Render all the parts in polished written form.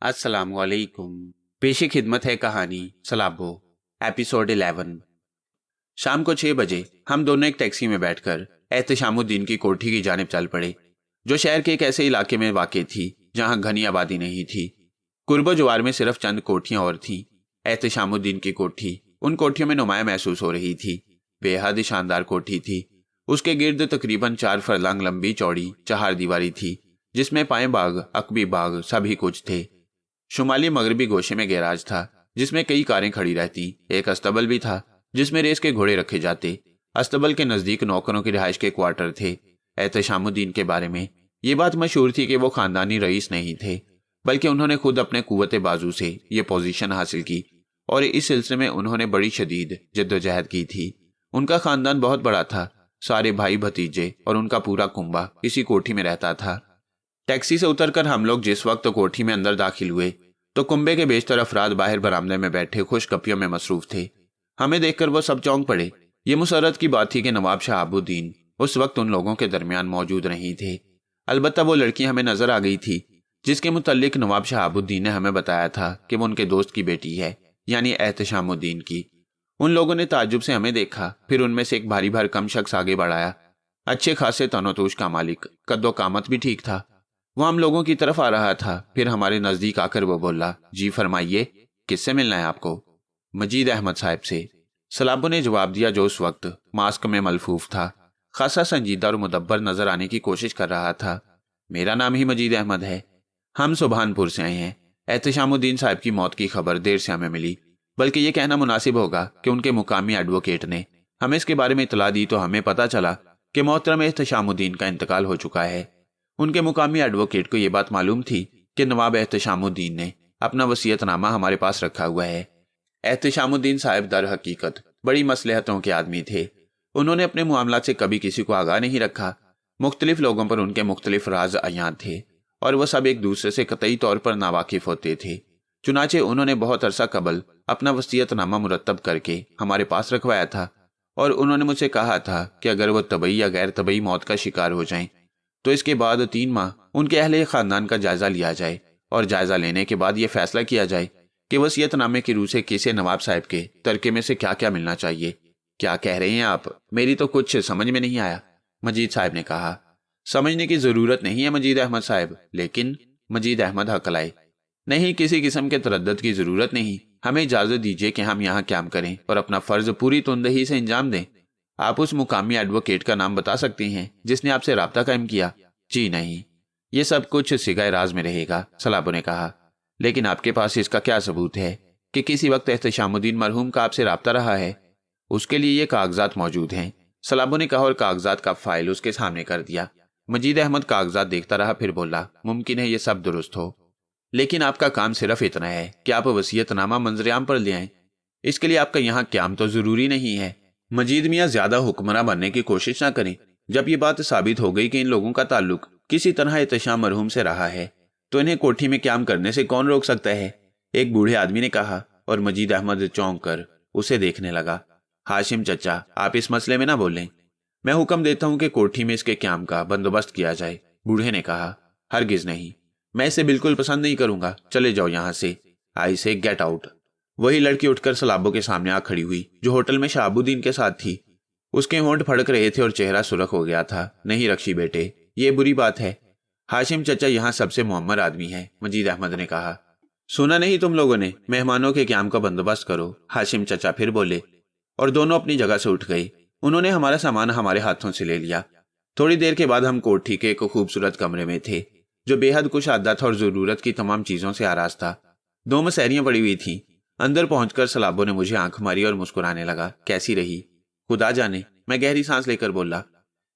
अस्सलाम वालेकुम। पेशी खिदमत है कहानी सलाबो, एपिसोड 11। शाम को 6 बजे हम दोनों एक टैक्सी में बैठकर एहतशामुद्दीन की कोठी की जानिब चल पड़े, जो शहर के एक ऐसे इलाके में वाक़ थी जहां घनी आबादी नहीं थी। कुर्बो जवार में सिर्फ चंद कोठियां और थीं। एहतशामुद्दीन की कोठी उन कोठियों में नुमाया महसूस हो रही थी। बेहद शानदार कोठी थी। उसके गिर्द तकरीबन 4 फरलांग लंबी चौड़ी 4 दीवारी थी, जिसमें पाए बाग, अकबी बाग सभी कुछ थे। शुमाली मगरबी गोशे में गैराज था, जिसमें कई कारें खड़ी रहती। एक अस्तबल भी था, जिसमें रेस के घोड़े रखे जाते। अस्तबल के नजदीक नौकरों की रिहाइश के क्वार्टर थे। एहतशामुद्दीन के बारे में ये बात मशहूर थी कि वो खानदानी रईस नहीं थे, बल्कि उन्होंने खुद अपने कुव्वत बाजू से ये पोजीशन हासिल की, और इस सिलसिले में उन्होंने बड़ी शदीद जद्दोजहद की थी। उनका खानदान बहुत बड़ा था। सारे भाई भतीजे और उनका पूरा कुंबा इसी कोठी में रहता था। टैक्सी से उतरकर हम लोग जिस वक्त कोठी में अंदर दाखिल हुए, तो कुंबे के बेशतर अफराद बाहर बरामदे में बैठे खुशगपियों में मसरूफ थे। हमें देखकर वो सब चौंक पड़े। ये मुसर्रत की बात थी कि नवाब शहाबुद्दीन उस वक्त उन लोगों के दरमियान मौजूद नहीं थे। अलबत्ता वो लड़की हमें नजर आ गई थी, जिसके मुतल्लिक नवाब शहाबुद्दीन ने हमें बताया था कि वो उनके दोस्त की बेटी है, यानी एहतशामुद्दीन की। उन लोगों ने ताज्जुब से हमें देखा। फिर उनमें से एक भारी भरकम शख्स आगे बढ़ाया। अच्छे खासे तनोतोश का मालिक, कद्दो कामत भी ठीक था। वो हम लोगों की तरफ आ रहा था। फिर हमारे नजदीक आकर वो बोला, जी फरमाइए, किससे मिलना है आपको? मजीद अहमद साहब से, सलाबो ने जवाब दिया, जो उस वक्त मास्क में मलफूफ था। खासा संजीदा और मुदब्बर नजर आने की कोशिश कर रहा था। मेरा नाम ही मजीद अहमद है। हम सुबहानपुर से आए हैं। एहतशामुद्दीन साहब की मौत की खबर देर से हमें मिली, बल्कि ये कहना मुनासिब होगा कि उनके मुकामी एडवोकेट ने हमें इसके बारे में इतला दी, तो हमें पता चला कि मोहतरम एहतशामुद्दीन का इंतकाल हो चुका है। उनके मुकामी एडवोकेट को यह बात मालूम थी कि नवाब एहतशामुद्दीन ने अपना वसीयतनामा हमारे पास रखा हुआ है। एहतशामुद्दीन साहब दर हकीकत बड़ी मसलहतों के आदमी थे। उन्होंने अपने मामलात से कभी किसी को आगाह नहीं रखा। मुख्तलिफ लोगों पर उनके मुख्तलिफ राज अयान थे, और वह सब एक दूसरे से कतई तौर पर नावाकिफ होते थे। चुनाचे उन्होंने बहुत अरसा कबल अपना वसीयतनामा मुरतब करके हमारे पास रखवाया था, और उन्होंने मुझसे कहा था कि अगर वो तबई या गैर तबई मौत का शिकार हो जाएं, तो इसके बाद 3 माह उनके अहले खानदान का जायजा लिया जाए, और जायजा लेने के बाद यह फैसला किया जाए कि वसीयतनामे की रूह से किसे नवाब साहब के तरके में से क्या क्या मिलना चाहिए। क्या कह रहे हैं आप? मेरी तो कुछ समझ में नहीं आया, मजीद साहब ने कहा। समझने की जरूरत नहीं है मजीद अहमद साहब, लेकिन मजीद अहमद हकलाए, नहीं, किसी किस्म के तरद्दुद की जरूरत नहीं। हमें इजाजत दीजिए कि हम यहाँ क्याम करें और अपना फर्ज पूरी तुंदही से अंजाम दें। आप उस मुकामी एडवोकेट का नाम बता सकते हैं जिसने आपसे राब्ता कायम किया? जी नहीं, ये सब कुछ सिगाए राज में रहेगा, सलाबो ने कहा। लेकिन आपके पास इसका क्या सबूत है कि किसी वक्त एहतशामुद्दीन मरहूम का आपसे राब्ता रहा है? उसके लिए ये कागजात मौजूद हैं, सलाबो ने कहा, और कागजात का फाइल उसके सामने कर दिया। मजीद अहमद कागजात देखता रहा, फिर बोला, मुमकिन है ये सब दुरुस्त हो, लेकिन आपका काम सिर्फ इतना है कि आप वसीयतनामा मंजरेआम पर ले आएं। इसके लिए आपका यहाँ क्याम तो जरूरी नहीं है। मजीद मियाँ ज्यादा हुक्मरान बनने की कोशिश ना करें। जब ये बात साबित हो गई कि इन लोगों का ताल्लुक किसी तरह एहतशाम मरहूम से रहा है, तो इन्हें कोठी में क्याम करने से कौन रोक सकता है? एक बूढ़े आदमी ने कहा, और मजीद अहमद चौंक कर उसे देखने लगा। हाशिम चचा, आप इस मसले में ना बोलें। मैं हुक्म देता हूं कि कोठी में इसके क्याम का बंदोबस्त किया जाए। बूढ़े ने कहा, हरगिज नहीं, मैं इसे बिल्कुल पसंद नहीं करूंगा। चले जाओ यहां से। आई से गेट आउट। वही लड़की उठकर सलाबो के सामने आ खड़ी हुई, जो होटल में शहाबुद्दीन के साथ थी। उसके होंठ फड़क रहे थे और चेहरा सुर्ख हो गया था। नहीं रक्षी बेटे, ये बुरी बात है। हाशिम चचा यहाँ सबसे मुअम्मर आदमी है, मजीद अहमद ने कहा। सुना नहीं तुम लोगों ने? मेहमानों के क्याम का बंदोबस्त करो, हाशिम चचा फिर बोले, और दोनों अपनी जगह से उठ गए। उन्होंने हमारा सामान हमारे हाथों से ले लिया। थोड़ी देर के बाद हम कोठी के एक खूबसूरत कमरे में थे, जो बेहद कुशादा था और जरूरत की तमाम चीजों से आराज था। 2 मसहरियां पड़ी हुई थी। अंदर पहुंचकर सलाबो ने मुझे आंख मारी और मुस्कुराने लगा। कैसी रही? खुदा जाने, मैं गहरी सांस लेकर बोला।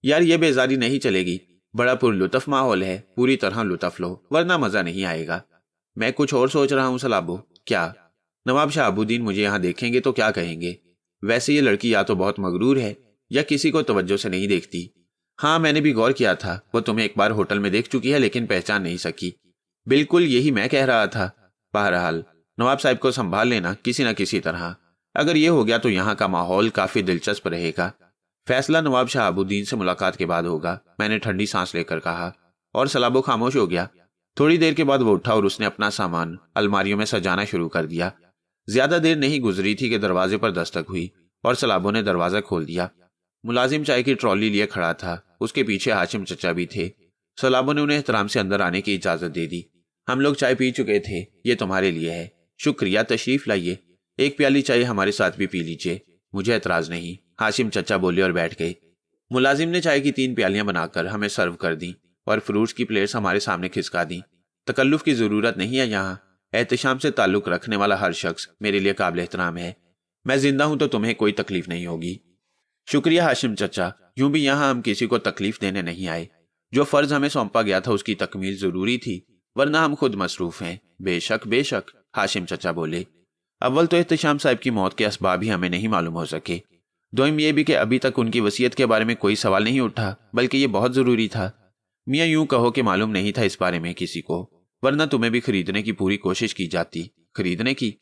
यार, ये बेजारी नहीं चलेगी। बड़ा पुरलुत्फ माहौल है, पूरी तरह लुत्फ लो, वरना मजा नहीं आएगा। मैं कुछ और सोच रहा हूँ सलाबो। क्या? नवाब शहाबुद्दीन मुझे यहाँ देखेंगे तो क्या कहेंगे? वैसे ये लड़की या तो बहुत मगरूर है या किसी को तवज्जो से नहीं देखती। हाँ, मैंने भी गौर किया था, वो तुम्हें एक बार होटल में देख चुकी है, लेकिन पहचान नहीं सकी। बिल्कुल यही मैं कह रहा था। बहरहाल, नवाब साहब को संभाल लेना किसी न किसी तरह। अगर ये हो गया तो यहाँ का माहौल काफी दिलचस्प रहेगा। फैसला नवाब शहाबुद्दीन से मुलाकात के बाद होगा, मैंने ठंडी सांस लेकर कहा, और सलाबो खामोश हो गया। थोड़ी देर के बाद वो उठा और उसने अपना सामान अलमारियों में सजाना शुरू कर दिया। ज्यादा देर नहीं गुजरी थी कि दरवाजे पर दस्तक हुई और सलाबों ने दरवाजा खोल दिया। मुलाजिम चाय की ट्रॉली लिए खड़ा था, उसके पीछे हाशिम चचा भी थे। सलाबों ने उन्हें एहतराम से अंदर आने की इजाजत दे दी। हम लोग चाय पी चुके थे, ये तुम्हारे लिए है। शुक्रिया, तशरीफ लाइए, एक प्याली चाय हमारे साथ भी पी लीजिए। मुझे एतराज नहीं, हाशिम चचा बोले और बैठ गए। मुलाजिम ने चाय की 3 प्यालियां बनाकर हमें सर्व कर दी और फ्रूट्स की प्लेट्स हमारे सामने खिसका दी। तकल्लुफ की जरूरत नहीं है यहाँ। एहतशाम से ताल्लुक रखने वाला हर शख्स मेरे लिए काबिल एहतराम है। मैं जिंदा हूं तो तुम्हें कोई तकलीफ नहीं होगी। शुक्रिया हाशिम चचा, यूं भी यहाँ हम किसी को तकलीफ देने नहीं आए। जो फर्ज हमें सौंपा गया था उसकी तकमील जरूरी थी, वरना हम खुद मसरूफ हैं। बेशक बेशक, हाशिम चचा बोले। अव्वल तो एहतशाम साहब की मौत के असबाब ही हमें नहीं मालूम हो सके। दोइम ये भी कि अभी तक उनकी वसीयत के बारे में कोई सवाल नहीं उठा, बल्कि ये बहुत जरूरी था। मियाँ यूं कहो कि मालूम नहीं था इस बारे में किसी को, वरना तुम्हें भी खरीदने की पूरी कोशिश की जाती। खरीदने की?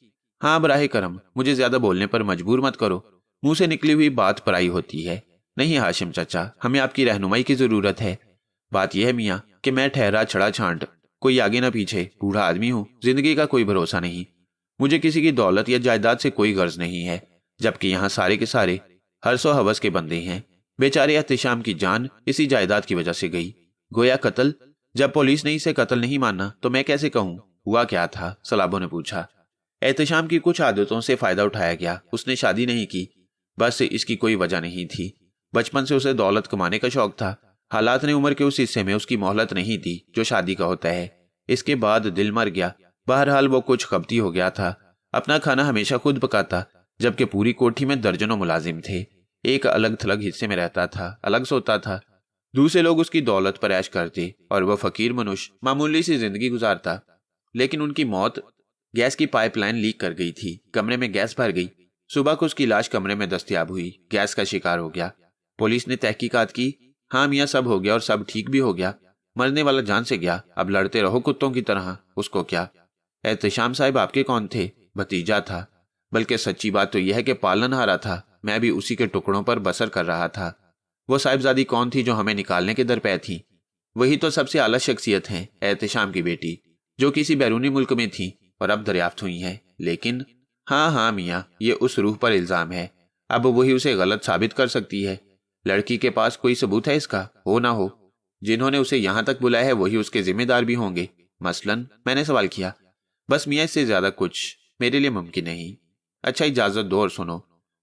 हाँ, बराहे करम, मुझे ज्यादा बोलने पर मजबूर मत करो। मुंह से निकली हुई बात पराई होती है। नहीं हाशिम चचा, हमें आपकी रहनुमाई की जरूरत है। बात यह है मियाँ कि मैं ठहरा छड़ा छांट, कोई आगे ना पीछे, बूढ़ा आदमी हूँ, जिंदगी का कोई भरोसा नहीं। मुझे किसी की दौलत या जायदाद से कोई गर्ज नहीं है, जबकि यहाँ सारे के सारे हर्सो हवस के बंदे हैं। बेचारे एहतशाम की जान इसी जायदाद की वजह से गई। गोया कत्ल। जब पुलिस ने इसे कत्ल नहीं माना तो मैं कैसे कहूँ? हुआ क्या था? सलाबों ने पूछा। एहतशाम की कुछ आदतों से फायदा उठाया गया। उसने शादी नहीं की, बस इसकी कोई वजह नहीं थी। बचपन से उसे दौलत कमाने का शौक था। हालात ने उम्र के उस हिस्से में उसकी मोहलत नहीं दी जो शादी का होता है। इसके बाद दिल मर गया। बहरहाल वो कुछ खपती हो गया था। अपना खाना हमेशा खुद पकाता, जबकि पूरी कोठी में दर्जनों मुलाजिम थे। एक अलग थलग हिस्से में रहता था, अलग सोता था। दूसरे लोग उसकी दौलत पर ऐश करते और वह फकीर मनुष्य मामूली सी जिंदगी गुजारता। लेकिन उनकी मौत, गैस की पाइपलाइन लीक कर गई थी, कमरे में गैस भर गई। सुबह को उसकी लाश कमरे में दस्तयाब हुई, गैस का शिकार हो गया। पुलिस ने तहकीकात की। हाँ मियाँ, सब हो गया और सब ठीक भी हो गया। मरने वाला जान से गया, अब लड़ते रहो कुत्तों की तरह। उसको क्या? एहतशाम साहब आपके कौन थे? भतीजा था, बल्कि सच्ची बात तो यह है कि पालनहारा था। मैं भी उसी के टुकड़ों पर बसर कर रहा था। वो साहिबजादी कौन थी जो हमें निकालने के दरपे थी? वही तो सबसे आला शख्सियत है, एहतशाम की बेटी, जो किसी बैरूनी मुल्क में थी और अब दरियाफ्त हुई है। लेकिन हाँ मियाँ, ये उस रूह पर इल्जाम है। अब वही उसे गलत साबित कर सकती है। लड़की के पास कोई सबूत है इसका? हो ना हो, जिन्होंने उसे यहाँ तक बुलाया है वही उसके जिम्मेदार भी होंगे। मसलन? मैंने सवाल किया। बस मियाँ, इससे ज्यादा कुछ मेरे लिए मुमकिन नहीं। अच्छा, इजाजत दो और सुनो।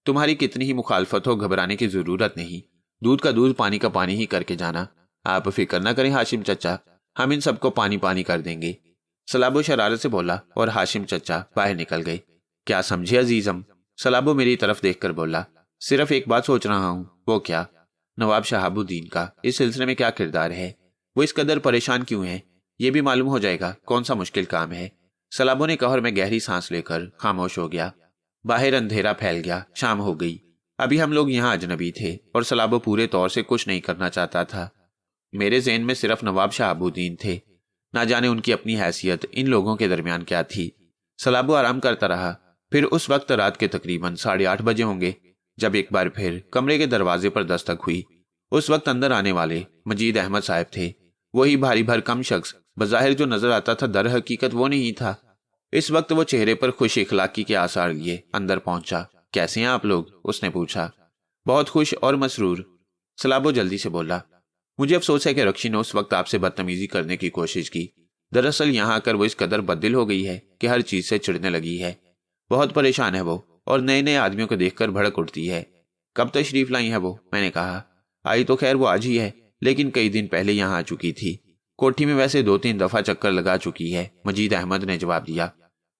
तुम्हारी कितनी ही मुखालफत हो, घबराने की जरूरत नहीं। दूध का दूध, पानी का पानी ही करके जाना। आप फिक्र न करें हाशिम चचा, हम इन सबको पानी पानी कर देंगे। सलाबो शरारत से बोला और हाशिम चचा बाहर निकल गए। क्या समझे अजीजम? सलाबो मेरी तरफ देखकर बोला। सिर्फ एक बात सोच रहा हूँ। वो क्या? नवाब शहाबुद्दीन का इस सिलसिले में क्या किरदार है? वो इस कदर परेशान क्यों है? ये भी मालूम हो जाएगा। कौन सा मुश्किल काम है? सलाबो ने कहा और मैं गहरी सांस लेकर खामोश हो गया। बाहर अंधेरा फैल गया, शाम हो गई। अभी हम लोग यहाँ अजनबी थे और सलाबो पूरे तौर से कुछ नहीं करना चाहता था। मेरे ज़हन में सिर्फ नवाब शहाबुद्दीन थे। ना जाने उनकी अपनी हैसियत इन लोगों के दरमियान क्या थी। सलाबो आराम करता रहा। फिर उस वक्त रात के तकरीबन 8:30 बजे होंगे जब एक बार फिर कमरे के दरवाजे पर दस्तक हुई। उस वक्त अंदर आने वाले मजीद अहमद साहब थे। वही भारी भरकम शख्स बज़ाहिर जो नजर आता था, दर हकीकत वो नहीं था। इस वक्त वो चेहरे पर खुश इखलाकी के आसार लिए अंदर पहुंचा। कैसे हैं आप लोग? उसने पूछा। बहुत खुश और मसरूर, सलाबो जल्दी से बोला। मुझे अफसोस है कि रक्षी ने उस वक्त आपसे बदतमीजी करने की कोशिश की। दरअसल यहाँ आकर वो इस कदर बददिल हो गई है कि हर चीज से चिढ़ने लगी है। बहुत परेशान है वो और नए नए आदमियों को देखकर भड़क उठती है। कब तशरीफ लाई है वो? मैंने कहा। आई तो खैर वो आज ही है, लेकिन कई दिन पहले यहाँ आ चुकी थी। कोठी में वैसे 2-3 दफा चक्कर लगा चुकी है, मजीद अहमद ने जवाब दिया।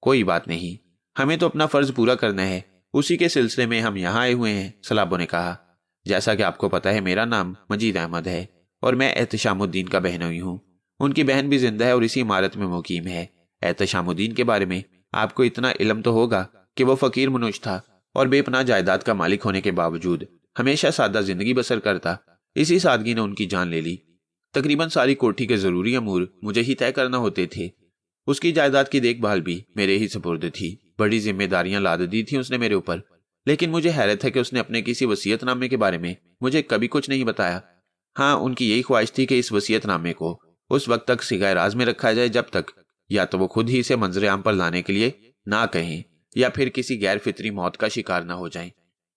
कोई बात नहीं, हमें तो अपना फर्ज पूरा करना है, उसी के सिलसिले में हम यहाँ आए हुए हैं, सलाबो ने कहा। जैसा कि आपको पता है मेरा नाम मजीद अहमद है और मैं एहतशामुद्दीन का बहनोई हूँ। उनकी बहन भी जिंदा है और इसी इमारत में मुकीम है। एहतशामुद्दीन के बारे में आपको इतना इल्म तो होगा कि वो फकीर मनुष्य था और बेपनाह जायदाद का मालिक होने के बावजूद हमेशा सादा जिंदगी बसर करता। इसी सादगी ने उनकी जान ले ली। तकरीबन सारी कोठी के जरूरी अमूर मुझे ही तय करना होते थे। उसकी जायदाद की देखभाल भी मेरे ही सुपुर्द थी। बड़ी जिम्मेदारियां लाद दी थी उसने मेरे ऊपर, लेकिन मुझे हैरत है कि उसने अपने किसी वसीयतनामे के बारे में मुझे कभी कुछ नहीं बताया। हाँ, उनकी यही ख्वाहिश थी कि इस वसीयतनामे को उस वक्त तक सिगाए राज में रखा जाए जब तक या तो वो खुद ही इसे मंजरे आम पर लाने के लिए ना कहें या फिर किसी गैर फितरी मौत का शिकार ना हो जाएं।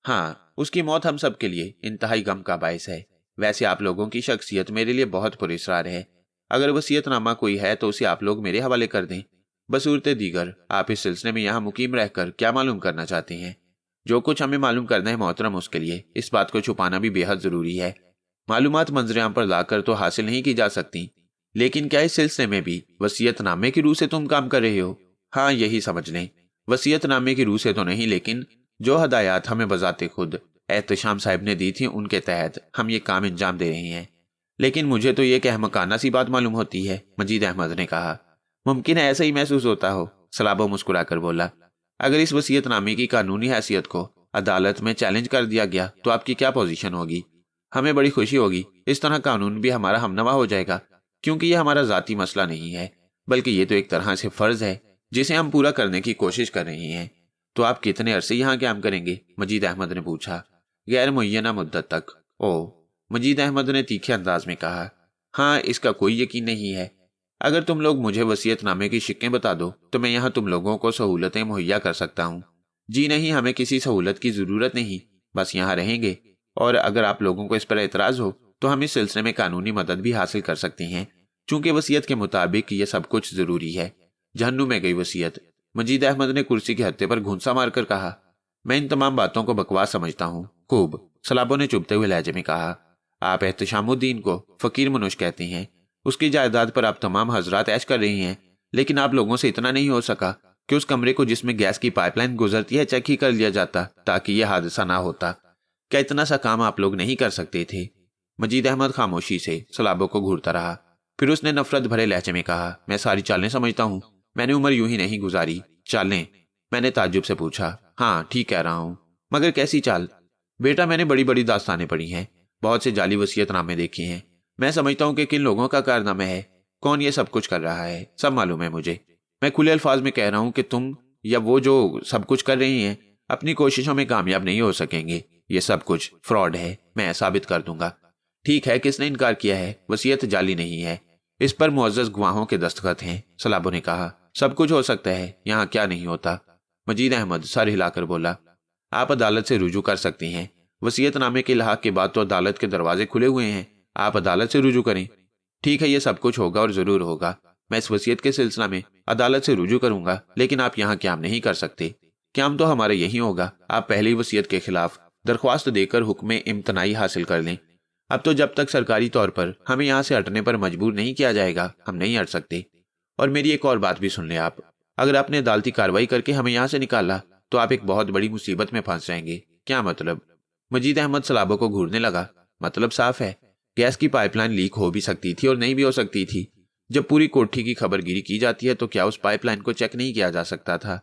हाँ, उसकी मौत हम सब के लिए इंतहाई गम का बायस है। वैसे आप लोगों की शख्सियत मेरे लिए बहुत पुरस्कार है। अगर वसीयतनामा कोई है तो उसे आप लोग मेरे हवाले कर दें। बसूरत दीगर आप इस सिलसिले में यहाँ मुकीम रहकर क्या मालूम करना चाहते हैं? जो कुछ हमें मालूम करना है मोहतरम, उसके लिए इस बात को छुपाना भी बेहद जरूरी है। मालूमात मंजरेआम पर लाकर तो हासिल नहीं की जा सकती, लेकिन क्या इस सिलसिले में भी वसीयतनामे की रूह से तुम काम कर रहे हो? हाँ, यही समझ लें। वसीयतनामे की रूह से तो नहीं, लेकिन जो हदायत हमें बजाते खुद एहतशाम साहब ने दी थी उनके तहत हम ये काम अंजाम दे रहे हैं। लेकिन मुझे तो ये अहमकाना सी बात मालूम होती है, मजीद अहमद ने कहा। मुमकिन है ऐसा ही महसूस होता हो, सलाबो मुस्कुराकर बोला। अगर इस वसीयतनामे की कानूनी हैसियत को अदालत में चैलेंज कर दिया गया तो आपकी क्या पोजीशन होगी? हमें बड़ी खुशी होगी। इस तरह कानून भी हमारा हमनवा हो जाएगा, क्योंकि ये हमारा जाती मसला नहीं है, बल्कि ये तो एक तरह से फर्ज है जिसे हम पूरा करने की कोशिश कर रहे हैं। तो आप कितने अरसे यहाँ क्याम करेंगे? मजीद अहमद ने पूछा। गैर मुय्यना मुद्दत तक। ओ, मजीद अहमद ने तीखे अंदाज में कहा। हाँ, इसका कोई यकीन नहीं है। अगर तुम लोग मुझे वसीयतनामे की शिक्कें बता दो तो मैं यहाँ तुम लोगों को सहूलतें मुहैया कर सकता हूँ। जी नहीं, हमें किसी सहूलत की जरूरत नहीं, बस यहाँ रहेंगे। और अगर आप लोगों को इस पर एतराज हो तो हम इस सिलसिले में कानूनी मदद भी हासिल कर सकते हैं, चूंकि वसीयत के मुताबिक ये सब कुछ जरूरी है। जहन्नुम में गई वसीयत, मजीद अहमद ने कुर्सी के हत्थे पर घुंसा मारकर कहा। मैं इन तमाम बातों को बकवास समझता हूँ। खूब, सलाबों ने चुभते हुए लहजे में कहा। आप एहतशामुद्दीन को फकीर मनुष कहते हैं, उसकी जायदाद पर आप तमाम हजरात ऐश कर रही हैं, लेकिन आप लोगों से इतना नहीं हो सका कि उस कमरे को जिसमें गैस की पाइपलाइन गुजरती है चेक ही कर लिया जाता ताकि यह हादसा ना होता। क्या इतना सा काम आप लोग नहीं कर सकते थे? मजीद अहमद खामोशी से सलाबों को घूरता रहा। फिर उसने नफरत भरे लहजे में कहा, मैं सारी चालें समझता हूँ, मैंने उम्र यूं ही नहीं गुजारी। चालें? मैंने ताज्जुब से पूछा। हाँ, ठीक कह रहा हूँ, मगर कैसी चाल? बेटा, मैंने बड़ी बड़ी दास्तानें पढ़ी हैं, बहुत से जाली वसीयतनामे देखे हैं। मैं समझता हूँ कि किन लोगों का कारनामा है, कौन ये सब कुछ कर रहा है, सब मालूम है मुझे। मैं खुले अल्फाज में कह रहा हूँ कि तुम या वो जो सब कुछ कर रही हैं अपनी कोशिशों में कामयाब नहीं हो सकेंगे। ये सब कुछ फ्रॉड है, मैं साबित कर दूंगा। ठीक है, किसने इनकार किया है? वसीयत जाली नहीं है, इस पर मुअज़्ज़ज़ गवाहों के दस्तखत हैं, सलाबों ने कहा। सब कुछ हो सकता है, यहाँ क्या नहीं होता? मजीद अहमद सर हिलाकर बोला। आप अदालत से रुजू कर सकती हैं। वसीयतनामे के इल्हाक के बाद तो अदालत के दरवाजे खुले हुए हैं, आप अदालत से रुजू करें। ठीक है, ये सब कुछ होगा और जरूर होगा। मैं इस वसीयत के सिलसिला में अदालत से रुजू करूंगा, लेकिन आप यहाँ क्याम नहीं कर सकते। क्याम तो हमारा यही होगा। आप पहली वसीयत के खिलाफ दरख्वास्त देकर हुक्म इम्तनाई हासिल कर लें। अब तो जब तक सरकारी तौर पर हमें यहाँ से हटने पर मजबूर नहीं किया जाएगा, हम नहीं हट सकते। और मेरी एक और बात भी सुन लें आप, अगर आपने अदालती कार्रवाई करके हमें यहाँ से निकाला तो आप एक बहुत बड़ी मुसीबत में फंस जाएंगे। क्या मतलब? मजीद अहमद सलाबों को घूरने लगा। मतलब साफ है, गैस की पाइपलाइन लीक हो भी सकती थी और नहीं भी हो सकती थी। जब पूरी कोठी की खबरगिरी की जाती है तो क्या उस पाइपलाइन को चेक नहीं किया जा सकता था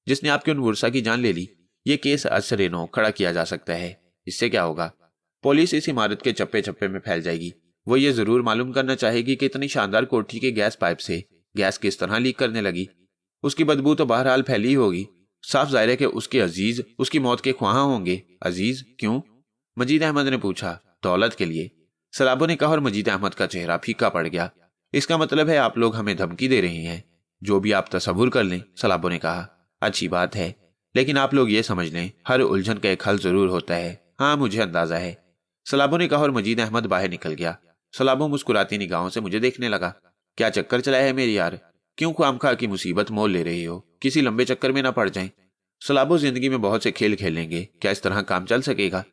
जिसने आपके उन वर्षा की जान ले ली? ये केस असरे नो खड़ा किया जा सकता है। इससे क्या होगा? पुलिस इस इमारत के चप्पे चप्पे में फैल जाएगी। वो ये जरूर मालूम करना चाहेगी कि इतनी शानदार कोठी के गैस पाइप से गैस किस तरह लीक करने लगी। उसकी बदबू तो बहरहाल फैली ही होगी। साफ जाहिर है कि उसके अजीज उसकी मौत के ख्वाहां होंगे। अजीज क्यों? मजीद अहमद ने पूछा। दौलत के लिए, सलाबों ने कहा, और मजीद अहमद का चेहरा फीका पड़ गया। इसका मतलब है आप लोग हमें धमकी दे रहे हैं? जो भी आप तसव्वुर कर लें, सलाबों ने कहा। अच्छी बात है, लेकिन आप लोग ये समझ लें हर उलझन का एक हल जरूर होता है। हाँ, मुझे अंदाजा है, सलाबों ने कहा, और मजीद अहमद बाहर निकल गया। सलाबों मुस्कुराती निगाहों से मुझे देखने लगा। क्या चक्कर चलाया है मेरी यार? क्यों ख्वामखा की मुसीबत मोल ले रही हो? किसी लंबे चक्कर में ना पड़ जाएं। सलाबों जिंदगी में बहुत से खेल खेलेंगे, क्या इस तरह काम चल सकेगा?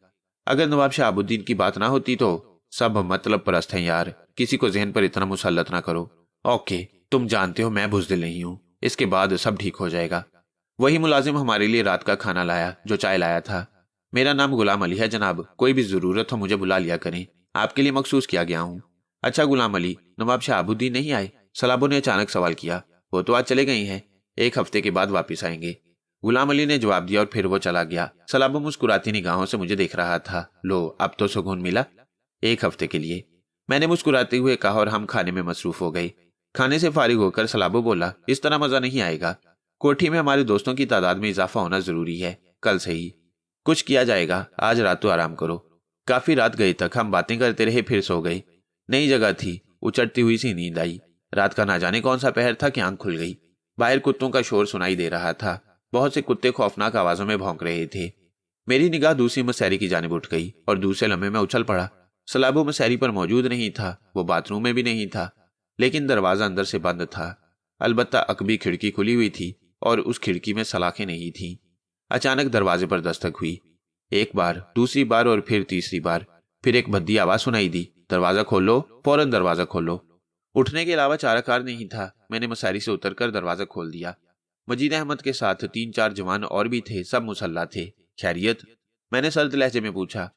अगर नवाब शहाबुद्दीन की बात ना होती तो सब मतलब परस्त हैं यार, किसी को जहन पर इतना मुसल्लत ना करो। ओके, तुम जानते हो मैं बुज़दिल नहीं हूँ, इसके बाद सब ठीक हो जाएगा। वही मुलाजिम हमारे लिए रात का खाना लाया जो चाय लाया था। मेरा नाम गुलाम अली है जनाब, कोई भी जरूरत हो मुझे बुला लिया करें, आपके लिए मखसूस किया गया हूँ। अच्छा गुलाम अली, नवाब शहाबुद्दीन नहीं आए? सलाबों ने अचानक सवाल किया। वो तो आज चले गए हैं, 1 हफ्ते के बाद वापिस आएंगे, गुलाम अली ने जवाब दिया, और फिर वो चला गया। सलाबों मुस्कुराती निगाहों से मुझे देख रहा था। लो, अब तो सुकून मिला। 1 हफ्ते के लिए, मैंने मुस्कुराते हुए कहा, और हम खाने में मसरूफ हो गए। खाने से फारिग होकर सलाबो बोला, इस तरह मजा नहीं आएगा, कोठी में हमारे दोस्तों की तादाद में इजाफा होना जरूरी है। कल से ही कुछ किया जाएगा, आज रात तो आराम करो। काफी रात गई तक हम बातें करते रहे, फिर सो गए। नई जगह थी, उचटती हुई सी नींद आई। रात का ना जाने कौन सा पहर था कि आंख खुल गई। बाहर कुत्तों का शोर सुनाई दे रहा था। बहुत से कुत्ते खौफनाक आवाजों में भौंक रहे थे। मेरी निगाह दूसरी मुसहरी की जानिब उठ गई और दूसरे लम्हे में उछल पड़ा। सलाबो मुसहरी पर मौजूद नहीं था, वो बाथरूम में भी नहीं था, लेकिन दरवाजा अंदर से बंद था। अलबत्ता अकबी खिड़की खुली हुई थी और उस खिड़की में सलाखें नहीं थीं। अचानक दरवाजे पर दस्तक हुई। एक बार, दूसरी बार और फिर तीसरी बार। फिर एक भद्दी आवाज सुनाई दी, दरवाजा खोलो, फौरन दरवाजा खोलो। उठने के अलावा चाराकार नहीं था। मैंने मुसहरी से उतरकर दरवाजा खोल दिया। मजीद अहमद के साथ 3-4 जवान और भी थे, सब मुसल्ला थे। खैरियत? मैंने सर्द लहजे में पूछा।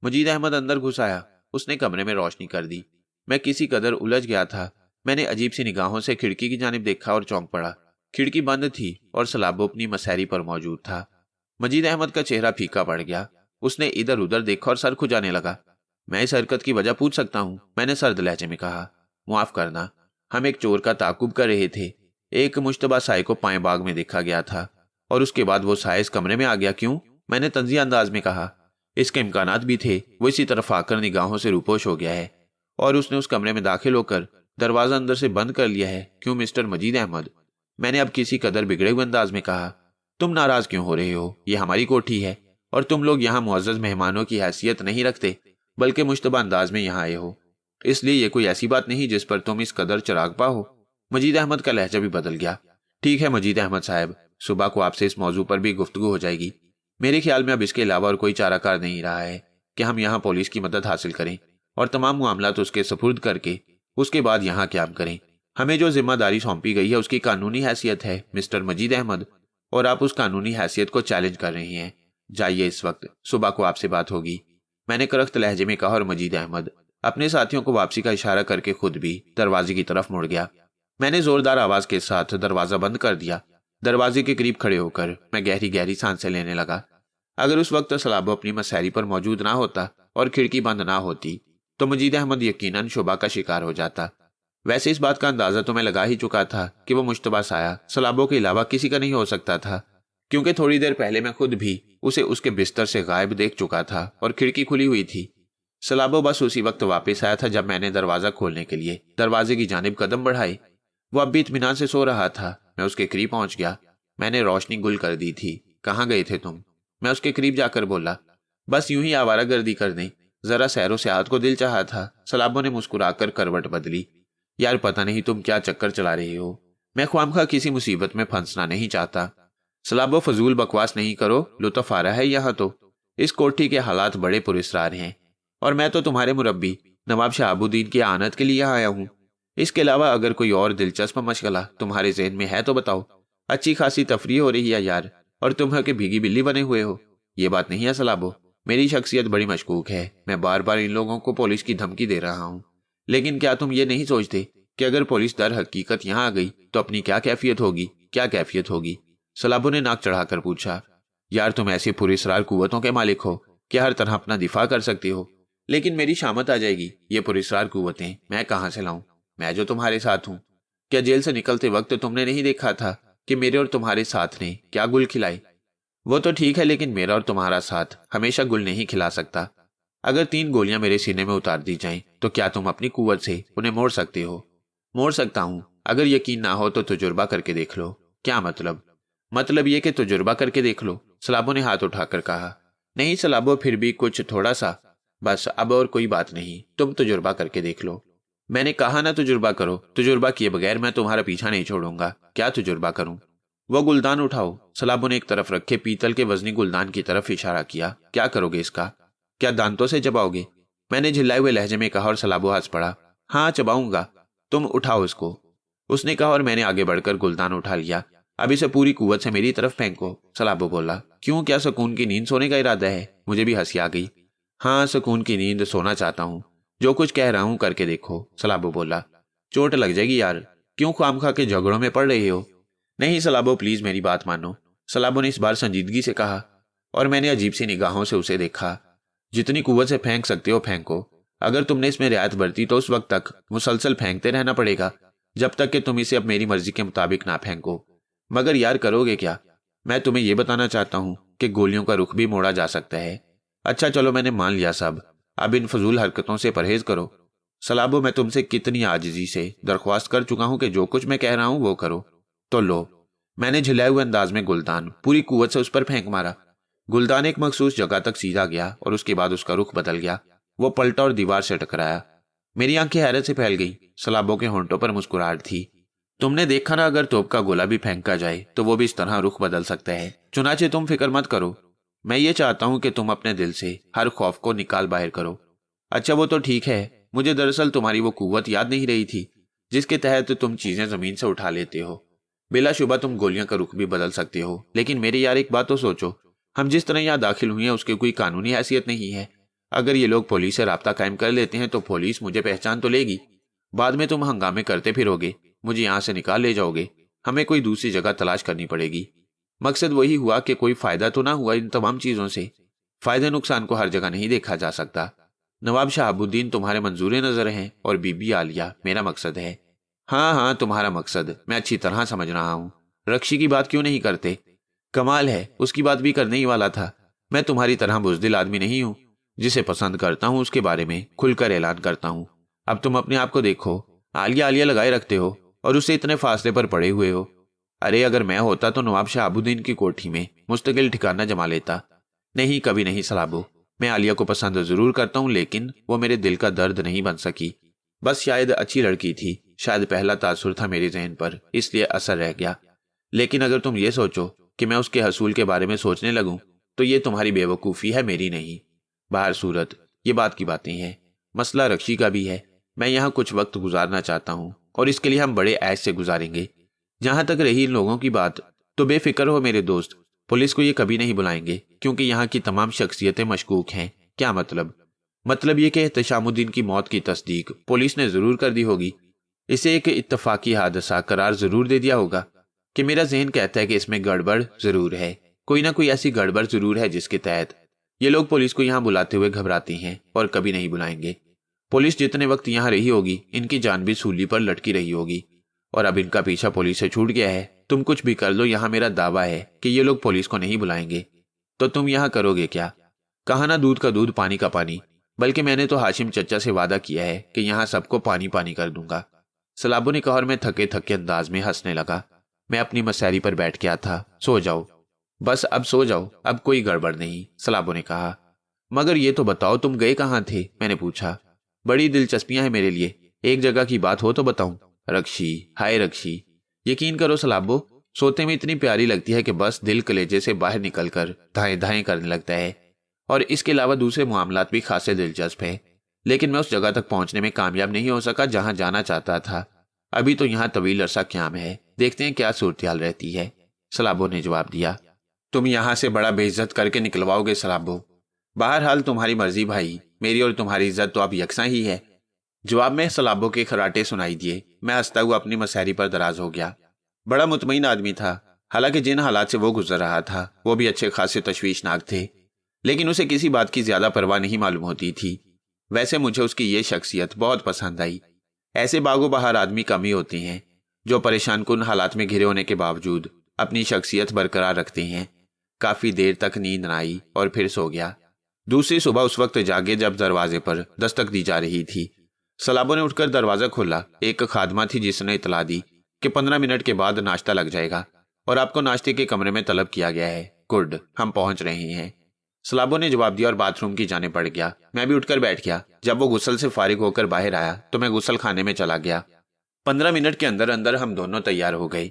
मजीद अहमद अंदर घुस आया। उसने कमरे में रोशनी कर दी। मैं किसी कदर उलझ गया था। मैंने अजीब सी निगाहों से खिड़की की जानिब देखा और चौंक पड़ा। खिड़की बंद थी और सलाबो अपनी मसहरी पर मौजूद था। मजीद अहमद का चेहरा फीका पड़ गया। उसने इधर उधर देखा और सर खुजाने लगा। मैं इस हरकत की वजह पूछ सकता हूँ? मैंने सर्द लहजे में कहा। मुआफ करना, हम एक चोर का ताकुब कर रहे थे। एक मुश्तबा साए को पाए बाग में देखा गया था और उसके बाद वो साए इस कमरे में आ गया। क्यों? मैंने तंजिया अंदाज में कहा। इसके इम्कानात भी थे। वो इसी तरफ आकर निगाहों से रूपोश हो गया है और उसने उस कमरे में दाखिल होकर दरवाजा अंदर से बंद कर लिया है। क्यों मिस्टर मजीद अहमद? मैंने अब किसी कदर बिगड़े हुए अंदाज में कहा। तुम नाराज क्यों हो रहे हो? ये हमारी कोठी है और तुम लोग यहाँ मुअज़्ज़ज़ मेहमानों की हैसियत नहीं रखते, बल्कि मुश्तबा अंदाज में यहाँ आए हो, इसलिए ये कोई ऐसी बात नहीं जिस पर तुम इस कदर चिरागपा हो। मजीद अहमद का लहजा भी बदल गया। ठीक है मजीद अहमद साहब, सुबह को आपसे इस मौजू पर भी गुफ्तगू हो जाएगी। मेरे ख्याल में अब इसके अलावा और कोई चाराकार नहीं रहा है कि हम यहाँ पुलिस की मदद हासिल करें और तमाम मामला तो उसके सपुर्द करके उसके बाद यहाँ क्याम करें। हमें जो जिम्मेदारी सौंपी गई है उसकी कानूनी हैसियत है मिस्टर मजीद अहमद, और आप उस कानूनी हैसियत को चैलेंज कर रहे हैं। जाइए इस वक्त, सुबह को आपसे बात होगी, मैंने करख्त लहजे में कहा और मजीद अहमद अपने साथियों को वापसी का इशारा करके खुद भी दरवाजे की तरफ मुड़ गया। मैंने जोरदार आवाज के साथ दरवाजा बंद कर दिया। दरवाजे के करीब खड़े होकर मैं गहरी गहरी सांसें लेने लगा। अगर उस वक्त सलाबो अपनी मसहरी पर मौजूद ना होता और खिड़की बंद ना होती तो मजीद अहमद यकीनन शुबा का शिकार हो जाता। वैसे इस बात का अंदाजा तो मैं लगा ही चुका था कि वो मुश्तबा साया सलाबो के अलावा किसी का नहीं हो सकता था, क्योंकि थोड़ी देर पहले मैं खुद भी उसे उसके बिस्तर से गायब देख चुका था और खिड़की खुली हुई थी। सलाबो बस उसी वक्त वापस आया था जब मैंने दरवाजा खोलने के लिए दरवाजे की जानिब कदम बढ़ाए। वो अब भी इत्मीनान से सो रहा था। मैं उसके करीब पहुंच गया। मैंने रोशनी गुल कर दी थी। कहाँ गए थे तुम? मैं उसके करीब जाकर बोला। बस यूं ही आवारागर्दी कर दें, जरा सैरो सियाहत को दिल चाहा था। सलाबो ने मुस्कुराकर करवट बदली। यार पता नहीं तुम क्या चक्कर चला रहे हो, मैं ख्वामखा किसी मुसीबत में फंसना नहीं चाहता। सलाबो फजूल बकवास नहीं करो, लुत्फ आ रहा है यहाँ तो। इस कोठी के हालात बड़े पुरस्रार हैं और मैं तो तुम्हारे मुरब्बी नवाब शहाबुद्दीन की आनत के लिए यहाँ आया हूँ। इसके अलावा अगर कोई और दिलचस्प मशगला तुम्हारे ज़हन में है तो बताओ। अच्छी खासी तफरीह हो रही है यार, और तुम है कि भीगी बिल्ली बने हुए हो। ये बात नहीं है सलाबो, मेरी शख्सियत बड़ी मशकूक है। मैं बार बार इन लोगों को पुलिस की धमकी दे रहा हूँ, लेकिन क्या तुम ये नहीं सोचते कि अगर पुलिस दर हकीकत यहाँ आ गई तो अपनी क्या कैफियत होगी? क्या कैफियत होगी? सलाबो ने नाक चढ़ाकर पूछा। यार तुम ऐसी पुरस्रार कुव्वतों के मालिक हो कि हर तरह अपना दिफा कर सकते हो, लेकिन मेरी शामत आ जाएगी। ये पुरस्रार कुव्वतें मैं कहाँ से लाऊं? मैं जो तुम्हारे साथ हूँ। क्या जेल से निकलते वक्त तुमने नहीं देखा था कि मेरे और तुम्हारे साथ ने क्या गुल खिलाए? वो तो ठीक है, लेकिन मेरा और तुम्हारा साथ हमेशा गुल नहीं खिला सकता। अगर 3 गोलियां मेरे सीने में उतार दी जाएं तो क्या तुम अपनी कुव्वत से उन्हें मोड़ सकते हो? मोड़ सकता हूं। अगर यकीन ना हो तो तजुर्बा करके देख लो। क्या मतलब? मतलब ये कि तजुर्बा करके देख लो। सलाबो ने हाथ उठाकर कहा। नहीं सलाबो, फिर भी कुछ थोड़ा सा, बस अब और कोई बात नहीं, तुम तजुर्बा करके देख लो। मैंने कहा ना तजुर्बा करो। तजुर्बा किए बगैर मैं तुम्हारा पीछा नहीं छोड़ूंगा। क्या तजुर्बा करूं? वो गुलदान उठाओ। सलाबो ने एक तरफ रखे पीतल के वजनी गुलदान की तरफ इशारा किया। क्या करोगे इसका? क्या दांतों से चबाओगे? मैंने झिल्लाए हुए लहजे में कहा और सलाबो हंस पड़ा। हाँ चबाऊंगा, तुम उठाओ इसको, उसने कहा और मैंने आगे बढ़कर गुलदान उठा लिया। अब इसे पूरी कुव्वत से मेरी तरफ फेंको। सलाबो बोला। क्यों, क्या सुकून की नींद सोने का इरादा है? मुझे भी हंसी आ गई। हाँ सुकून की नींद सोना चाहता हूँ। जो कुछ कह रहा हूँ करके देखो। सलाबो बोला। चोट लग जाएगी यार, क्यों खामखा के झगड़ों में पड़ रहे हो? नहीं सलाबो, प्लीज मेरी बात मानो। सलाबो ने इस बार संजीदगी से कहा और मैंने अजीब सी निगाहों से उसे देखा। जितनी कुव्वत से फेंक सकते हो फेंको। अगर तुमने इसमें रियायत बरती तो उस वक्त तक मुसलसल फेंकते रहना पड़ेगा जब तक कि तुम इसे अब मेरी मर्जी के मुताबिक ना फेंको। मगर यार करोगे क्या? मैं तुम्हें यह बताना चाहता हूं कि गोलियों का रुख भी मोड़ा जा सकता है। अच्छा चलो मैंने मान लिया सब, अब इन फजूल हरकतों से परहेज करो। सलाबो, मैं तुमसे कितनी आजिजी से दरख्वास्त कर चुका हूं कि जो कुछ मैं कह रहा हूं वो करो। तो लो, मैंने झिलाए हुए अंदाज में गुलदान पूरी कुव्वत से उस पर फेंक मारा। गुलदान एक मखसूस जगह तक सीधा गया और उसके बाद उसका रुख बदल गया। वो पलटा और दीवार से टकराया। मेरी आंखें हैरत से फैल गई। सलाबो के होंठों पर मुस्कुराहट थी। तुमने देखा ना, अगर तोप का गोला भी फेंका जाए तो वो भी इस तरह रुख बदल सकता है। चुनाचे तुम फिक्र मत करो। मैं ये चाहता हूं कि तुम अपने दिल से हर खौफ को निकाल बाहर करो। अच्छा, वो तो ठीक है, मुझे दरअसल तुम्हारी वो कुव्वत याद नहीं रही थी जिसके तहत तुम चीजें जमीन से उठा लेते हो। बिलाशुबा तुम गोलियों का रुख भी बदल सकते हो, लेकिन मेरे यार एक बात तो सोचो, हम जिस तरह यहाँ दाखिल हुए हैं उसकी कोई कानूनी हैसियत नहीं है। अगर ये लोग पुलिस से राब्ता कायम कर लेते हैं तो पुलिस मुझे पहचान तो लेगी। बाद में तुम हंगामे करते फिरोगे, मुझे यहाँ से निकाल ले जाओगे, हमें कोई दूसरी जगह तलाश करनी पड़ेगी। मकसद वही हुआ कि कोई फायदा तो ना हुआ इन तमाम चीजों से। फायदे नुकसान को हर जगह नहीं देखा जा सकता। नवाब शहाबुद्दीन तुम्हारे मंजूर नजर हैं और बीबी आलिया मेरा मकसद है। हाँ हाँ, तुम्हारा मकसद मैं अच्छी तरह समझ रहा हूँ। रक्षी की बात क्यों नहीं करते? कमाल है, उसकी बात भी करने ही वाला था। मैं तुम्हारी तरह बुजदिल आदमी नहीं हूँ। जिसे पसंद करता हूँ उसके बारे में खुलकर ऐलान करता हूँ। अब तुम अपने आप को देखो, आलिया आलिया लगाए रखते हो और उससे इतने फासले पर पड़े हुए हो। अरे अगर मैं होता तो नवाब शहाबुद्दीन की कोठी में मुस्तकिल ठिकाना जमा लेता। नहीं, कभी नहीं सलाबो। मैं आलिया को पसंद जरूर करता हूँ, लेकिन वो मेरे दिल का दर्द नहीं बन सकी। बस शायद अच्छी लड़की थी, शायद पहला तासुर था मेरे जहन पर, इसलिए असर रह गया। लेकिन अगर तुम ये सोचो कि मैं उसके हसूल के बारे में सोचने लगूं तो ये तुम्हारी बेवकूफ़ी है, मेरी नहीं। बाहर सूरत, ये बात की बातें हैं। मसला रक्षी का भी है। मैं यहाँ कुछ वक्त गुजारना चाहता हूँ और इसके लिए हम बड़े ऐश से गुजारेंगे। जहां तक रही इन लोगों की बात, तो बेफिक्र हो मेरे दोस्त, पुलिस को ये कभी नहीं बुलाएंगे क्योंकि यहाँ की तमाम शख्सियतें मशकूक हैं। क्या मतलब? मतलब ये कि एहतशामुद्दीन की मौत की तस्दीक पुलिस ने जरूर कर दी होगी। इसे एक इत्तफाकी हादसा करार जरूर दे दिया होगा कि मेरा जहन कहता है कि इसमें गड़बड़ जरूर है। कोई ना कोई ऐसी गड़बड़ जरूर है जिसके तहत ये लोग पुलिस को यहाँ बुलाते हुए घबराते हैं और कभी नहीं बुलाएंगे। पुलिस जितने वक्त यहाँ रही होगी इनकी जान भी सूली पर लटकी रही होगी और अब इनका पीछा पुलिस से छूट गया है। तुम कुछ भी कर लो, यहाँ मेरा दावा है कि ये लोग पुलिस को नहीं बुलाएंगे। तो तुम यहाँ करोगे क्या? कहा ना, दूध का दूध पानी का पानी। बल्कि मैंने तो हाशिम चचा से वादा किया है कि यहाँ सबको पानी पानी कर दूंगा। सलाबो ने कहा और मैं थके थके अंदाज में हंसने लगा। मैं अपनी मसैरी पर बैठ गया था। सो जाओ, बस अब सो जाओ, अब कोई गड़बड़ नहीं, सलाबो ने कहा। मगर ये तो बताओ तुम गए कहाँ थे? मैंने पूछा। बड़ी दिलचस्पियां हैं मेरे लिए, एक जगह की बात हो तो बताऊं। रक्षी, हाय रक्षी, यकीन करो सलाबो, सोते में इतनी प्यारी लगती है कि बस दिल कलेजे से बाहर निकलकर धाएं धाएं करने लगता है। और इसके अलावा दूसरे मामलात भी खासे दिलचस्प हैं, लेकिन मैं उस जगह तक पहुंचने में कामयाब नहीं हो सका जहां जाना चाहता था। अभी तो यहाँ तवील अरसा क्याम है, देखते हैं क्या सूरत-हाल रहती है, सलाबो ने जवाब दिया। तुम यहाँ से बड़ा बेइज्जत करके निकलवाओगे सलाबो। बहरहाल तुम्हारी मर्जी भाई, मेरी और तुम्हारी इज्जत तो अब यकसा ही है। जवाब में सलाबो के खराटे सुनाई दिए। मैं हंसता हुआ अपनी मसैरी पर दराज हो गया। बड़ा मुतमईन आदमी था, हालांकि जिन हालात से वो गुजर रहा था वो भी अच्छे खासे तशवीशनाक थे, लेकिन उसे किसी बात की ज्यादा परवाह नहीं मालूम होती थी। वैसे मुझे उसकी ये शख्सियत बहुत पसंद आई। ऐसे बागो बहार आदमी कम ही होते हैं जो परेशान कुन हालात में घिरे होने के बावजूद अपनी शख्सियत बरकरार रखते हैं। काफी देर तक नींद न आई और फिर सो गया। दूसरी सुबह उस वक्त जागे जब दरवाजे पर दस्तक दी जा रही थी। सलाबो ने उठकर दरवाजा खोला। एक खादमा थी जिसने इतला दी कि 15 मिनट के बाद नाश्ता लग जाएगा और आपको नाश्ते के कमरे में तलब किया गया है। गुड, हम पहुंच रहे हैं, सलाबो ने जवाब दिया और बाथरूम की जाने पड़ गया। मैं भी उठकर बैठ गया। जब वो गुस्ल से फारिग होकर बाहर आया तो मैं गुस्ल खाने में चला गया। 15 मिनट के अंदर अंदर हम दोनों तैयार हो गए।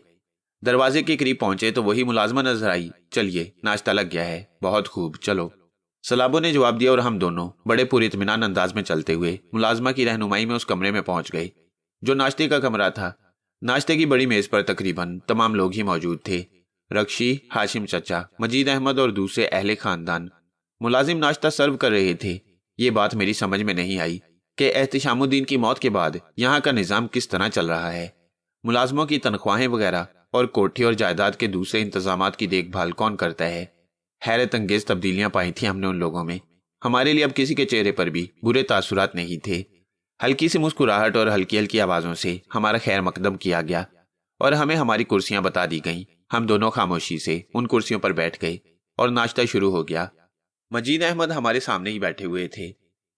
दरवाजे के करीब पहुंचे तो वही मुलाजमा नजर आई। चलिए, नाश्ता लग गया है। बहुत खूब, चलो, सलाबो ने जवाब दिया और हम दोनों बड़े पूरे इत्मीनान अंदाज में चलते हुए मुलाजमा की रहनुमाई में उस कमरे में पहुंच गए जो नाश्ते का कमरा था। नाश्ते की बड़ी मेज पर तकरीबन तमाम लोग ही मौजूद थे। रक्षी, हाशिम चचा, मजीद अहमद और दूसरे अहले खानदान। मुलाजिम नाश्ता सर्व कर रहे थे। ये बात मेरी समझ में नहीं आई कि एहतशामुद्दीन की मौत के बाद यहाँ का निज़ाम किस तरह चल रहा है। मुलाजमों की तनख्वाहें वगैरह और कोठी और जायदाद के दूसरे इंतजामात की देखभाल कौन करता है। हैरत अंगेज तब्दीलियां पाई थी हमने उन लोगों में। हमारे लिए अब किसी के चेहरे पर भी बुरे तासुरात नहीं थे। हल्की सी मुस्कुराहट और हल्की हल्की आवाजों से हमारा खैर मकदम किया गया और हमें हमारी कुर्सियां बता दी गईं। हम दोनों खामोशी से उन कुर्सियों पर बैठ गए और नाश्ता शुरू हो गया। मजीद अहमद हमारे सामने ही बैठे हुए थे।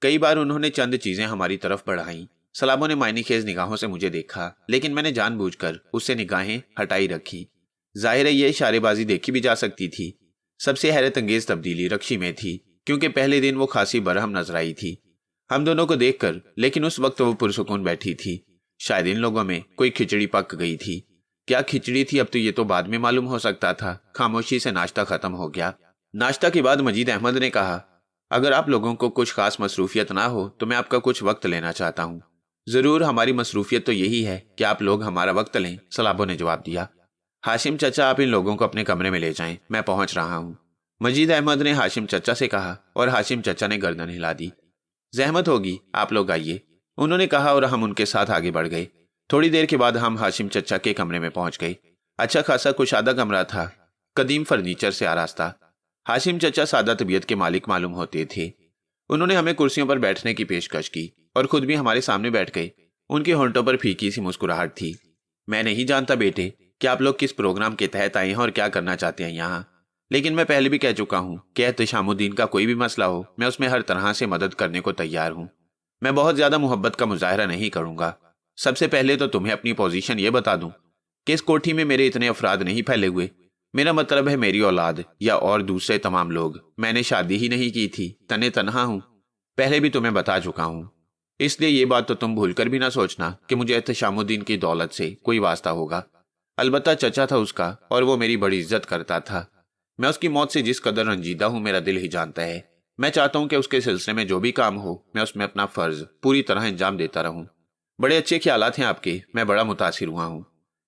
कई बार उन्होंने चंद चीजें हमारी तरफ बढ़ाईं। सलाबो ने मायने खेज निगाहों से मुझे देखा, लेकिन मैंने जानबूझकर उससे निगाहें हटाई रखी। जाहिर है ये इशारेबाजी देखी भी जा सकती थी। सबसे हैरत अंगेज तब्दीली रक्षी में थी, क्योंकि पहले दिन वो खासी बरहम नजर आई थी हम दोनों को देखकर, लेकिन उस वक्त वो पुरसुकून बैठी थी। शायद इन लोगों में कोई खिचड़ी पक गई थी। क्या खिचड़ी थी अब तो ये तो बाद में मालूम हो सकता था। खामोशी से नाश्ता खत्म हो गया। नाश्ता के बाद मजीद अहमद ने कहा, अगर आप लोगों को कुछ खास मसरूफियत ना हो तो मैं आपका कुछ वक्त लेना चाहता हूँ। जरूर, हमारी मसरूफियत तो यही है कि आप लोग हमारा वक्त लें, सलाबो ने जवाब दिया। हाशिम चचा, आप इन लोगों को अपने कमरे में ले जाएं, मैं पहुंच रहा हूँ, मजीद अहमद ने हाशिम चचा से कहा, और हाशिम चचा ने गर्दन हिला दी। जहमत होगी, आप लोग आइए, उन्होंने कहा, और हम उनके साथ आगे बढ़ गए। थोड़ी देर के बाद हम हाशिम चचा के कमरे में पहुंच गए। अच्छा खासा कुशादा कमरा था, कदीम फर्नीचर से आरास्ता। हाशिम चचा सादा तबीयत के मालिक मालूम होते थे। उन्होंने हमें कुर्सियों पर बैठने की पेशकश की और खुद भी हमारे सामने बैठ गए। उनके होंठों पर फीकी सी मुस्कुराहट थी। मैं नहीं जानता बेटे कि आप लोग किस प्रोग्राम के तहत आए हैं और क्या करना चाहते हैं यहाँ, लेकिन मैं पहले भी कह चुका हूँ कि एहतशामुद्दीन का कोई भी मसला हो, मैं उसमें हर तरह से मदद करने को तैयार हूँ। मैं बहुत ज्यादा मोहब्बत का मुजाहरा नहीं करूंगा। सबसे पहले तो तुम्हें अपनी पोजीशन ये बता दूं कि इस कोठी में मेरे इतने अफराद नहीं फैले हुए। मेरा मतलब है मेरी औलाद या और दूसरे तमाम लोग। मैंने शादी ही नहीं की थी, तने तनहा हूं। पहले भी तुम्हें बता चुका हूं, इसलिए ये बात तो तुम भूलकर भी ना सोचना कि मुझे एहतशामुद्दीन की दौलत से कोई वास्ता होगा। अलबत्ता चचा था उसका और वो मेरी बड़ी इज्जत करता था। मैं उसकी मौत से जिस कदर रंजीदा हूं मेरा दिल ही जानता है। मैं चाहता हूं कि उसके सिलसिले में जो भी काम हो मैं उसमें अपना फर्ज पूरी तरह अंजाम देता रहूं। बड़े अच्छे ख्यालात हैं आपके, मैं बड़ा मुतासिर हुआ हूं,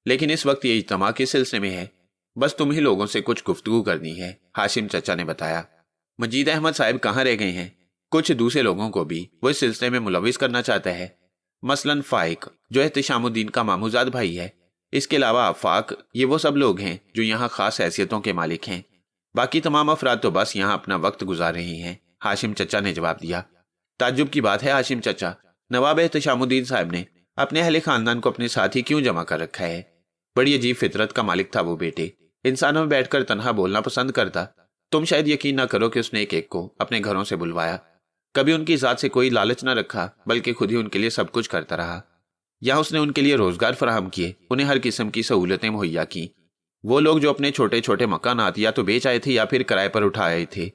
लेकिन इस वक्त ये इज्तिमा के सिलसिले में है। बस तुम ही लोगों से कुछ गुफ्तगू करनी है, हाशिम चचा ने बताया। मजीद अहमद साहब कहाँ रह गए हैं? कुछ दूसरे लोगों को भी वो इस सिलसिले में मुलविस करना चाहता है, मसलन फाइक जो एहतशामुद्दीन का मामूजाद भाई है। इसके अलावा आफाक, ये वो सब लोग हैं जो यहाँ खास हैसियतों के मालिक हैं। बाकी तमाम अफराद तो बस यहाँ अपना वक्त गुजार रहे हैं, हाशिम चचा ने जवाब दिया। ताज्जुब की बात है हाशिम चचा, नवाब एहतशामुद्दीन साहब ने अपने अहले खानदान को अपने साथ ही क्यों जमा कर रखा है? बड़ी अजीब फितरत का मालिक था वो बेटे, इंसानों में बैठकर तन्हा बोलना पसंद करता। तुम शायद यकीन ना करो कि उसने एक एक को अपने घरों से बुलवाया। कभी उनकी जात से कोई लालच न रखा, बल्कि खुद ही उनके लिए सब कुछ करता रहा। यहाँ उसने उनके लिए रोजगार फराहम किए, उन्हें हर किस्म की सहूलतें मुहैया की। वो लोग जो अपने छोटे छोटे मकानात या तो बेच आए थे या फिर किराए पर उठा आए थे,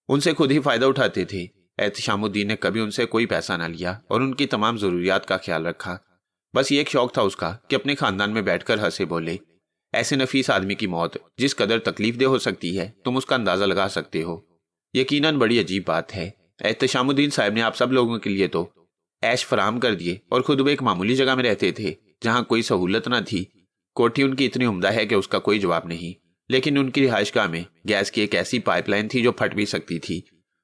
उनसे खुद ही फायदा उठाते थे। एहतशामुद्दीन ने कभी उनसे कोई पैसा न लिया और उनकी तमाम जरूरियात का ख्याल रखा। बस ये एक शौक था उसका कि अपने खानदान में बैठकर हंसे बोले। ऐसे नफीस आदमी की मौत जिस कदर तकलीफ दे हो सकती है, तुम उसका अंदाजा लगा सकते हो। यकीनन बड़ी अजीब बात है। एहतशामुद्दीन साहब ने आप सब लोगों के लिए तो ऐश फराहम कर दिए और खुद वो एक मामूली जगह में रहते थे जहां कोई सहूलत न थी। कोठी उनकी इतनी उम्दा है कि उसका कोई जवाब नहीं, लेकिन उनकी रिहाइशगाह में गैस की एक ऐसी पाइपलाइन थी जो फट भी सकती थी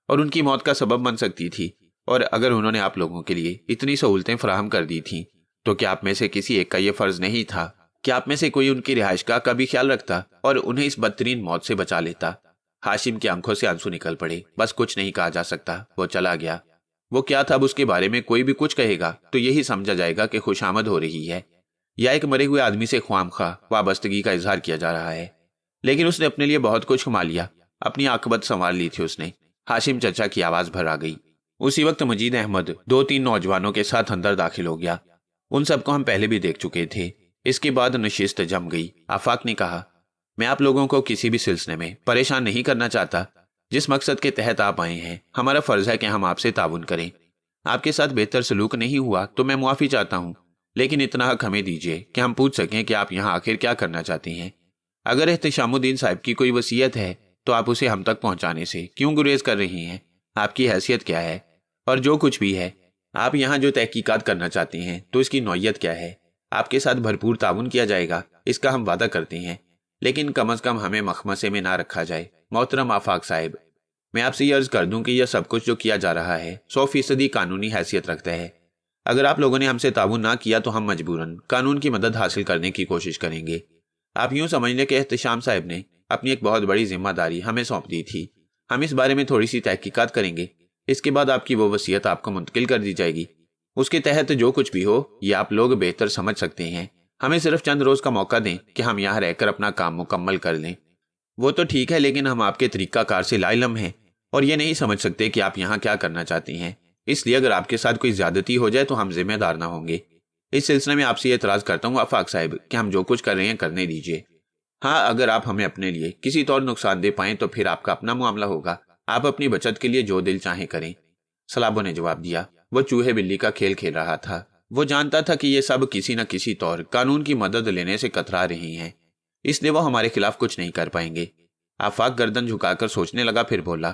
और उनकी मौत का सबब बन सकती थी। और अगर उन्होंने आप लोगों के लिए इतनी सहूलतें फराहम कर दी थी तो क्या आप में से किसी एक का यह फर्ज नहीं था कि आप में से कोई उनकी रिहाइशगाह का भी ख्याल रखता और उन्हें इस बदतरीन मौत से बचा लेता? हाशिम की आंखों से आंसू निकल पड़े। बस कुछ नहीं कहा जा सकता, वो चला गया। वो क्या था, अब उसके बारे में कोई भी कुछ कहेगा तो यही समझा जाएगा कि खुशामद हो रही है या एक मरे हुए आदमी से ख्वामखा वाबस्तगी का इजहार किया जा रहा है। लेकिन उसने अपने लिए बहुत कुछ कमा लिया, अपनी आकबत संवार ली थी उसने। हाशिम चचा की आवाज भर आ गई। उसी वक्त मजीद अहमद 2-3 नौजवानों के साथ अंदर दाखिल हो गया। उन सबको हम पहले भी देख चुके थे। इसके बाद नशिस्त जम गई। आफाक ने कहा, मैं आप लोगों को किसी भी सिलसिले में परेशान नहीं करना चाहता। जिस मकसद के तहत आप आए हैं, हमारा फर्ज है कि हम आपसे ताउन करें। आपके साथ बेहतर सलूक नहीं हुआ तो मैं मुआफी चाहता हूँ, लेकिन इतना हक हमें दीजिए कि हम पूछ सकें कि आप यहाँ आखिर क्या करना चाहते हैं। अगर एहतशामुद्दीन साहब की कोई वसीयत है तो आप उसे हम तक पहुँचाने से क्यों गुरेज कर रही हैं? आपकी हैसियत क्या है? और जो कुछ भी है, आप यहाँ जो तहकीकात करना चाहते हैं तो इसकी नौयत क्या है? आपके साथ भरपूर ताउन किया जाएगा, इसका हम वादा करते हैं, लेकिन कम अज कम हमें मखमसे में ना रखा जाए। मोहतरम आफाक साहिब, मैं आपसे ये अर्ज कर दूं कि यह सब कुछ जो किया जा रहा है 100% कानूनी हैसियत रखता है। अगर आप लोगों ने हमसे ताउन ना किया तो हम मजबूरन कानून की मदद हासिल करने की कोशिश करेंगे। आप यूं समझ लें कि एहतशाम साहब ने अपनी एक बहुत बड़ी जिम्मेदारी हमें सौंप दी थी। हम इस बारे में थोड़ी सी तहकीकात करेंगे, इसके बाद आपकी वो वसीयत आपको मुंतकिल कर दी जाएगी। उसके तहत जो कुछ भी हो ये आप लोग बेहतर समझ सकते हैं। हमें सिर्फ चंद रोज का मौका दें कि हम यहाँ रहकर अपना काम मुकम्मल कर लें। वो तो ठीक है, लेकिन हम आपके तरीकाकार से लाइलम हैं और ये नहीं समझ सकते कि आप यहाँ क्या करना चाहते हैं। اس لیے اگر آپ کے ساتھ کوئی زیادتی ہو جائے تو ہم ذمہ دار نہ ہوں گے۔ اس سلسلے میں آپ سے یہ اعتراض کرتا ہوں آفاق صاحب کہ ہم جو کچھ کر رہے ہیں کرنے دیجیے۔ ہاں، اگر آپ ہمیں اپنے لیے کسی طور نقصان دے پائیں تو پھر آپ کا اپنا معاملہ ہوگا، آپ اپنی بچت کے لیے جو دل چاہیں کریں۔ سلابو نے جواب دیا۔ وہ چوہے بلی کا کھیل کھیل رہا تھا۔ وہ جانتا تھا کہ یہ سب کسی نہ کسی طور قانون کی مدد لینے سے کترا رہی ہیں، اس لیے وہ ہمارے خلاف کچھ نہیں کر پائیں گے۔ آفاق گردن جھکا کر سوچنے لگا، پھر بولا،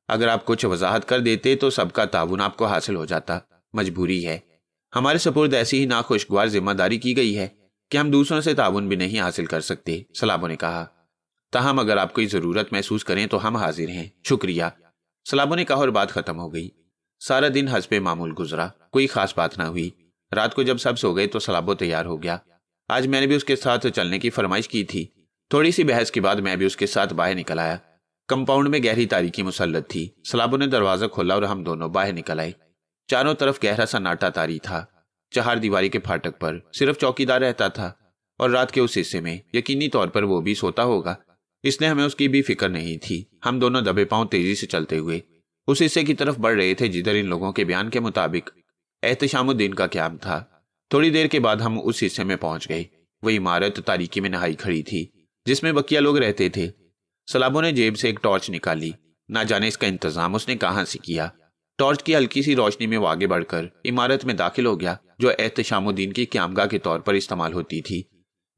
اگر آپ کچھ وضاحت کر دیتے تو سب کا تعاون آپ کو حاصل ہو جاتا۔ مجبوری ہے، ہمارے سپرد ایسی ہی ناخوشگوار ذمہ داری کی گئی ہے کہ ہم دوسروں سے تعاون بھی نہیں حاصل کر سکتے، سلابو نے کہا۔ تاہم اگر آپ کوئی ضرورت محسوس کریں تو ہم حاضر ہیں۔ شکریہ، سلابو نے کہا اور بات ختم ہو گئی۔ سارا دن حسب معمول گزرا، کوئی خاص بات نہ ہوئی۔ رات کو جب سب سو گئے تو سلابو تیار ہو گیا۔ آج میں نے بھی اس کے ساتھ چلنے کی فرمائش کی تھی۔ تھوڑی سی بحث کے بعد میں بھی اس کے ساتھ باہر نکل آیا۔ کمپاؤنڈ میں گہری تاریکی مسلط تھی۔ سلابو نے دروازہ کھولا اور ہم دونوں باہر نکل آئے۔ چاروں طرف گہرا سناٹا طاری تھا۔ چہار دیواری کے پھاٹک پر صرف چوکیدار رہتا تھا اور رات کے اس حصے میں یقینی طور پر وہ بھی سوتا ہوگا، اس لیے ہمیں اس کی بھی فکر نہیں تھی۔ ہم دونوں دبے پاؤں تیزی سے چلتے ہوئے اس حصے کی طرف بڑھ رہے تھے جدھر ان لوگوں کے بیان کے مطابق احتشام الدین کا قیام تھا۔ تھوڑی دیر کے بعد ہم اس حصے میں پہنچ گئے۔ وہ عمارت تاریکی میں نہائی کھڑی تھی جس میں بقیہ لوگ رہتے تھے۔ سلابو نے جیب سے ایک ٹارچ نکالی۔ نہ جانے اس کا انتظام اس نے کہاں سے کیا۔ ٹارچ کی ہلکی سی روشنی میں وہ آگے بڑھ کر عمارت میں داخل ہو گیا جو احتشام الدین کی قیامگاہ کے طور پر استعمال ہوتی تھی۔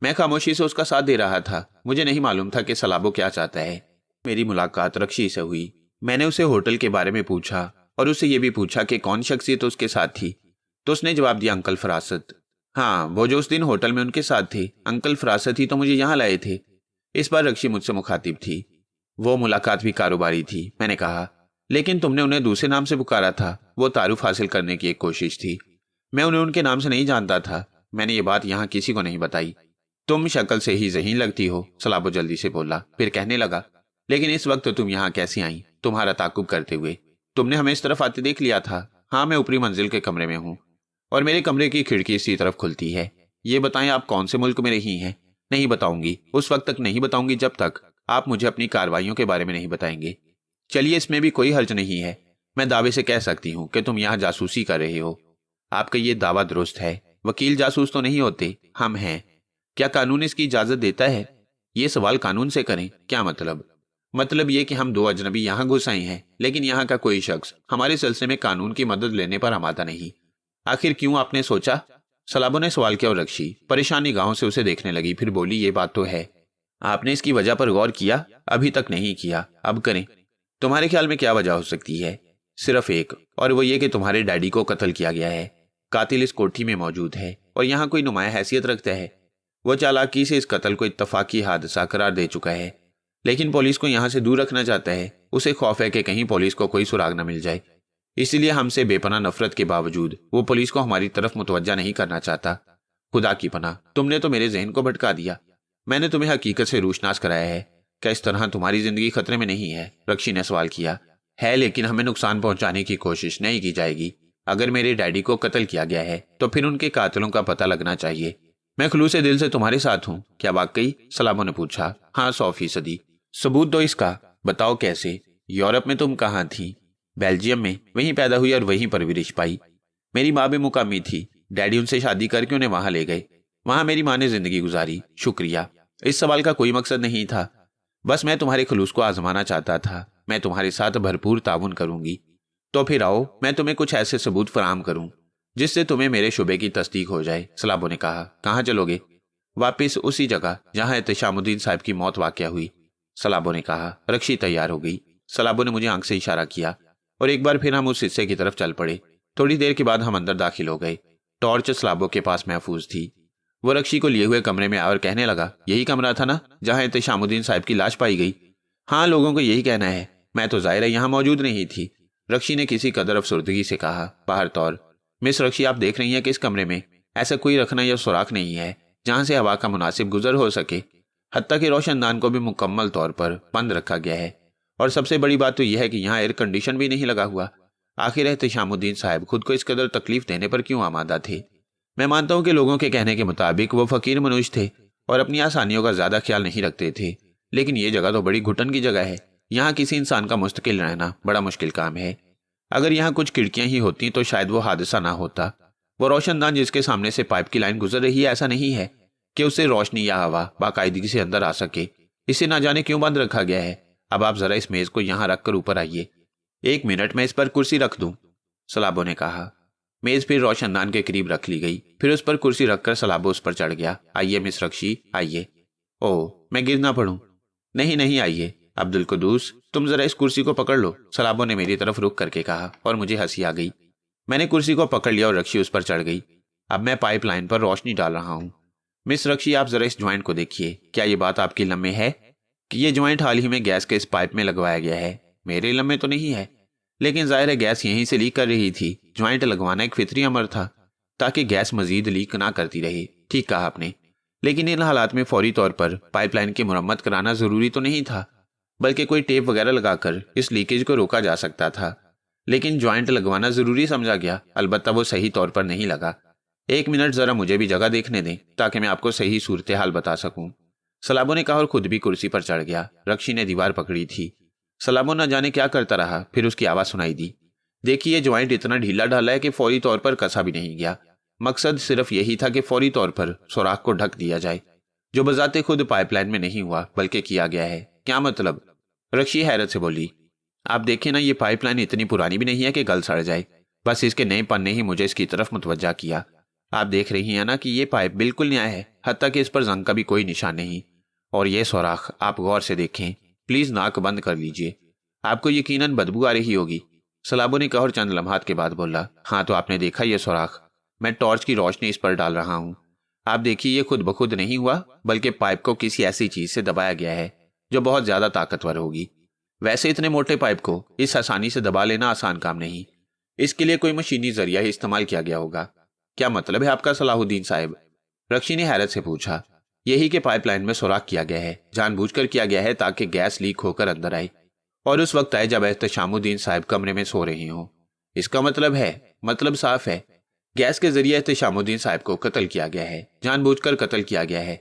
میں خاموشی سے اس کا ساتھ دے رہا تھا۔ مجھے نہیں معلوم تھا کہ سلابو کیا چاہتا ہے۔ میری ملاقات رکشی سے ہوئی۔ میں نے اسے ہوٹل کے بارے میں پوچھا اور اسے یہ بھی پوچھا کہ کون شخصیت اس کے ساتھ تھی، تو اس نے جواب دیا، انکل فراست۔ ہاں، وہ جو اس دن ہوٹل میں ان کے ساتھ تھے، انکل فراست ہی تو مجھے یہاں لائے تھے۔ اس بار رکشی مجھ سے مخاطب تھی۔ وہ ملاقات بھی کاروباری تھی، میں نے کہا، لیکن تم نے انہیں دوسرے نام سے پکارا تھا۔ وہ تعارف حاصل کرنے کی ایک کوشش تھی۔ میں انہیں ان کے نام سے نہیں جانتا تھا۔ میں نے یہ بات یہاں کسی کو نہیں بتائی۔ تم شکل سے ہی ذہین لگتی ہو، سلابو جلدی سے بولا، پھر کہنے لگا، لیکن اس وقت تم یہاں کیسی آئیں؟ تمہارا تعاقب کرتے ہوئے تم نے ہمیں اس طرف آتے دیکھ لیا تھا۔ ہاں، میں اوپری منزل کے کمرے میں ہوں اور میرے کمرے کی کھڑکی اسی طرف کھلتی ہے۔ یہ بتائیں آپ کون سے ملک میں رہی ہیں؟ نہیں بتاؤں گی، اس وقت تک نہیں بتاؤں گی جب تک آپ مجھے اپنی کارروائیوں کے بارے میں نہیں بتائیں گے۔ چلیے، اس میں بھی کوئی حرج نہیں ہے۔ میں دعوے سے کہہ سکتی ہوں کہ تم یہاں جاسوسی کر رہے ہو۔ آپ کا یہ دعویٰ درست ہے۔ وکیل جاسوس تو نہیں ہوتے، ہم ہیں۔ کیا قانون اس کی اجازت دیتا ہے؟ یہ سوال قانون سے کریں۔ کیا مطلب؟ مطلب یہ کہ ہم دو اجنبی یہاں گھس آئے ہیں، لیکن یہاں کا کوئی شخص ہمارے سلسلے میں قانون کی مدد لینے پر آمادہ نہیں۔ آخر کیوں آپ نے سوچا؟ سلابو نے سوال کیا اور رکشی پریشانی گاہوں سے اسے دیکھنے لگی، پھر بولی، یہ بات تو ہے۔ آپ نے اس کی وجہ پر غور کیا؟ ابھی تک نہیں کیا، اب کریں۔ تمہارے خیال میں کیا وجہ ہو سکتی ہے؟ صرف ایک، اور وہ یہ کہ تمہارے ڈیڈی کو قتل کیا گیا ہے۔ قاتل اس کوٹھی میں موجود ہے اور یہاں کوئی نمایاں حیثیت رکھتا ہے۔ وہ چالاکی سے اس قتل کو اتفاقی حادثہ قرار دے چکا ہے، لیکن پولیس کو یہاں سے دور رکھنا چاہتا ہے۔ اسے خوف ہے کہ کہیں پولیس کو کوئی سراغ نہ مل جائے، اسی لیے ہم سے بے پناہ نفرت کے باوجود وہ پولیس کو ہماری طرف متوجہ نہیں کرنا چاہتا۔ خدا کی پناہ، تم نے تو میرے ذہن کو بھٹکا دیا۔ میں نے تمہیں حقیقت سے روشناس کرایا ہے۔ کیا اس طرح تمہاری زندگی خطرے میں نہیں ہے؟ رکشی نے سوال کیا۔ ہے، لیکن ہمیں نقصان پہنچانے کی کوشش نہیں کی جائے گی۔ اگر میرے ڈیڈی کو قتل کیا گیا ہے تو پھر ان کے قاتلوں کا پتہ لگنا چاہیے۔ میں خلوص دل سے تمہارے ساتھ ہوں۔ کیا واقعی؟ سلامو نے پوچھا۔ ہاں، 100%۔ ثبوت دو اس کا۔ بتاؤ کیسے؟ یورپ میں تم کہاں تھی؟ بیلجیم میں، وہیں پیدا ہوئی اور وہیں پرورش پائی۔ میری ماں بھی مقامی تھی، ڈیڈی ان سے شادی کر کے انہیں وہاں لے گئے۔ وہاں میری ماں نے زندگی گزاری۔ شکریہ، اس سوال کا کوئی مقصد نہیں تھا، بس میں تمہارے خلوص کو آزمانا چاہتا تھا۔ میں تمہارے ساتھ بھرپور تعاون کروں گی۔ تو پھر آؤ، میں تمہیں کچھ ایسے ثبوت فراہم کروں جس سے تمہیں میرے شبے کی تصدیق ہو جائے۔ سلابو نے کہا۔ کہاں چلو گے؟ واپس اسی جگہ جہاں احتشام الدین صاحب کی موت واقع ہوئی، سلابو نے کہا۔ رکشی تیار ہو گئی۔ سلابو نے مجھے آنکھ سے اشارہ کیا اور ایک بار پھر ہم اس حصے کی طرف چل پڑے۔ تھوڑی دیر کے بعد ہم اندر داخل ہو گئے۔ ٹارچ سلابو کے پاس محفوظ تھی۔ وہ رکشی کو لیے ہوئے کمرے میں آیا اور کہنے لگا، یہی کمرہ تھا نا جہاں احتشام الدین صاحب کی لاش پائی گئی؟ ہاں، لوگوں کو یہی کہنا ہے، میں تو ظاہر ہے یہاں موجود نہیں تھی، رکشی نے کسی قدر افسردگی سے کہا۔ باہر طور، مس رکشی، آپ دیکھ رہی ہیں کہ اس کمرے میں ایسا کوئی رکھنا یا سوراخ نہیں ہے جہاں سے ہوا کا مناسب گزر ہو سکے، حتیٰ کہ روشن دان کو بھی مکمل طور پر بند رکھا گیا ہے، اور سب سے بڑی بات تو یہ ہے کہ یہاں ایئر کنڈیشن بھی نہیں لگا ہوا۔ آخر احتشام الدین صاحب خود کو اس قدر تکلیف دینے پر کیوں آمادہ تھے؟ میں مانتا ہوں کہ لوگوں کے کہنے کے مطابق وہ فقیر منوش تھے اور اپنی آسانیوں کا زیادہ خیال نہیں رکھتے تھے، لیکن یہ جگہ تو بڑی گھٹن کی جگہ ہے۔ یہاں کسی انسان کا مستقل رہنا بڑا مشکل کام ہے۔ اگر یہاں کچھ کھڑکیاں ہی ہوتی تو شاید وہ حادثہ نہ ہوتا۔ وہ روشن دان جس کے سامنے سے پائپ کی لائن گزر رہی ہے، ایسا نہیں ہے کہ اس سے روشنی یا ہوا باقاعدگی سے اندر آ سکے۔ اسے نہ جانے کیوں بند رکھا گیا ہے۔ اب آپ ذرا اس میز کو یہاں رکھ کر اوپر آئیے۔ 1 منٹ میں اس پر کرسی رکھ دوں، سلابو نے کہا۔ میز پھر روشن دان کے قریب رکھ لی گئی، پھر اس پر کرسی رکھ کر سلابو اس پر چڑھ گیا۔ آئیے مس رکشی، آئیے۔ او، میں گر نہ پڑوں؟ نہیں نہیں، آئیے۔ عبد القدوس، تم ذرا اس کرسی کو پکڑ لو، سلابو نے میری طرف رخ کر کے کہا، اور مجھے ہنسی آ گئی۔ میں نے کرسی کو پکڑ لیا اور رکشی اس پر چڑھ گئی۔ اب میں پائپ لائن پر روشنی ڈال رہا ہوں۔ مس رکشی، آپ ذرا اس جوائنٹ کو دیکھیے۔ کیا یہ بات آپ کی علم میں ہے کہ یہ جوائنٹ حال ہی میں گیس کے اس پائپ میں لگوایا گیا ہے؟ میرے علم میں تو نہیں ہے، لیکن ظاہر ہے گیس یہیں سے لیک کر رہی تھی۔ جوائنٹ لگوانا ایک فطری امر تھا تاکہ گیس مزید لیک نہ کرتی رہے۔ ٹھیک کہا آپ نے، لیکن ان حالات میں فوری طور پر پائپ لائن کی مرمت کرانا ضروری تو نہیں تھا، بلکہ کوئی ٹیپ وغیرہ لگا کر اس لیکیج کو روکا جا سکتا تھا۔ لیکن جوائنٹ لگوانا ضروری سمجھا گیا، البتہ وہ صحیح طور پر نہیں لگا۔ 1 منٹ ذرا مجھے بھی جگہ دیکھنے دیں تاکہ میں آپ کو صحیح صورتحال بتا سکوں، سلابو نے کہا اور خود بھی کرسی پر چڑھ گیا۔ رکشی نے دیوار پکڑی تھی۔ سلابو نہ جانے کیا کرتا رہا، پھر اس کی آواز سنائی دی، دیکھیے یہ جوائنٹ اتنا ڈھیلا ڈھالا ہے کہ فوری طور پر کسا بھی نہیں گیا۔ مقصد صرف یہی تھا کہ فوری طور پر سوراخ کو ڈھک دیا جائے، جو بذات خود پائپ لائن میں نہیں ہوا بلکہ کیا گیا ہے۔ کیا مطلب؟ رکشی حیرت سے بولی۔ آپ دیکھیں نا، یہ پائپ لائن اتنی پرانی بھی نہیں ہے کہ گل سڑ جائے، بس اس کے نئے پن نے ہی مجھے اس کی طرف متوجہ کیا۔ آپ دیکھ رہی ہیں نا کہ یہ پائپ بالکل نیا ہے، حتیٰ کہ اس پر زنگ کا بھی کوئی نشان نہیں۔ اور یہ سوراخ آپ غور سے دیکھیں، پلیز ناک بند کر لیجئے، آپ کو یقیناً بدبو آ رہی ہوگی، سلابو نے کہا اور چند لمحات کے بعد بولا، ہاں تو آپ نے دیکھا یہ سوراخ؟ میں ٹارچ کی روشنی اس پر ڈال رہا ہوں۔ آپ دیکھیے یہ خود بخود نہیں ہوا، بلکہ پائپ کو کسی ایسی چیز سے دبایا گیا ہے جو بہت زیادہ طاقتور ہوگی۔ ویسے اتنے موٹے پائپ کو اس آسانی سے دبا لینا آسان کام نہیں، اس کے لیے کوئی مشینی ذریعہ ہی استعمال کیا گیا ہوگا۔ کیا مطلب ہے آپ کا صلاح الدین صاحب؟ رکشی نے حیرت سے پوچھا۔ یہی کہ پائپ لائن میں سوراخ کیا گیا ہے، جان بوجھ کر کیا گیا ہے تاکہ گیس لیک ہو کر اندر آئے، اور اس وقت آئے جب احتشام الدین صاحب کمرے میں سو رہے ہوں۔ اس کا مطلب ہے، مطلب صاف ہے، گیس کے ذریعے احتشام الدین صاحب کو قتل کیا گیا ہے، جان بوجھ کر قتل کیا گیا ہے،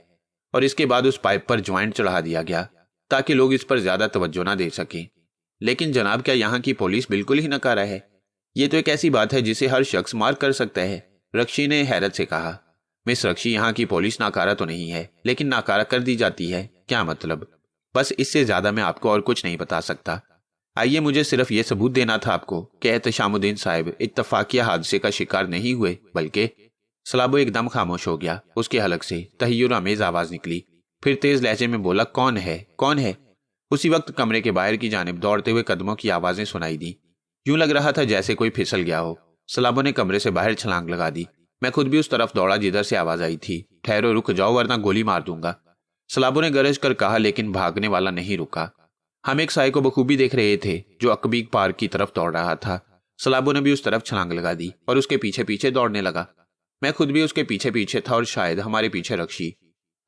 اور اس کے بعد اس پائپ پر جوائنٹ چڑھا دیا گیا تاکہ لوگ اس پر زیادہ توجہ نہ دے سکیں۔ لیکن جناب، کیا یہاں کی پولیس بالکل ہی ناکارہ ہے؟ یہ تو ایک ایسی بات ہے جسے ہر شخص مار کر سکتا ہے، رکشی نے حیرت سے کہا۔ مس رکشی، یہاں کی پولیس ناکارہ تو نہیں ہے، لیکن ناکارہ کر دی جاتی ہے۔ کیا مطلب؟ بس اس سے زیادہ میں آپ کو اور کچھ نہیں بتا سکتا۔ آئیے، مجھے صرف یہ ثبوت دینا تھا آپ کو کہ احتشام الدین صاحب اتفاقیہ حادثے کا شکار نہیں ہوئے، بلکہ… سلابو ایک دم خاموش ہو گیا۔ اس کے حلق سے تحیر آمیز آواز نکلی، پھر تیز لہجے میں بولا، کون ہے؟ کون ہے؟ اسی وقت کمرے کے باہر کی جانب دوڑتے ہوئے قدموں کی آوازیں سنائی دی، یوں لگ رہا تھا جیسے کوئی پھسل گیا ہو۔ سلابو نے کمرے سے باہر چھلانگ لگا دی۔ میں خود بھی اس طرف دوڑا جدھر سے آواز آئی تھی۔ ٹھہرو، رک جاؤ ورنہ گولی مار دوں گا، سلابو نے گرج کر کہا، لیکن بھاگنے والا نہیں رکا۔ ہم ایک سائے کو بخوبی دیکھ رہے تھے جو عقبی پارک کی طرف دوڑ رہا تھا۔ سلابو نے بھی اس طرف چھلانگ لگا دی اور اس کے پیچھے پیچھے دوڑنے لگا۔ میں خود بھی اس کے پیچھے پیچھے تھا، اور شاید ہمارے پیچھے رکشی۔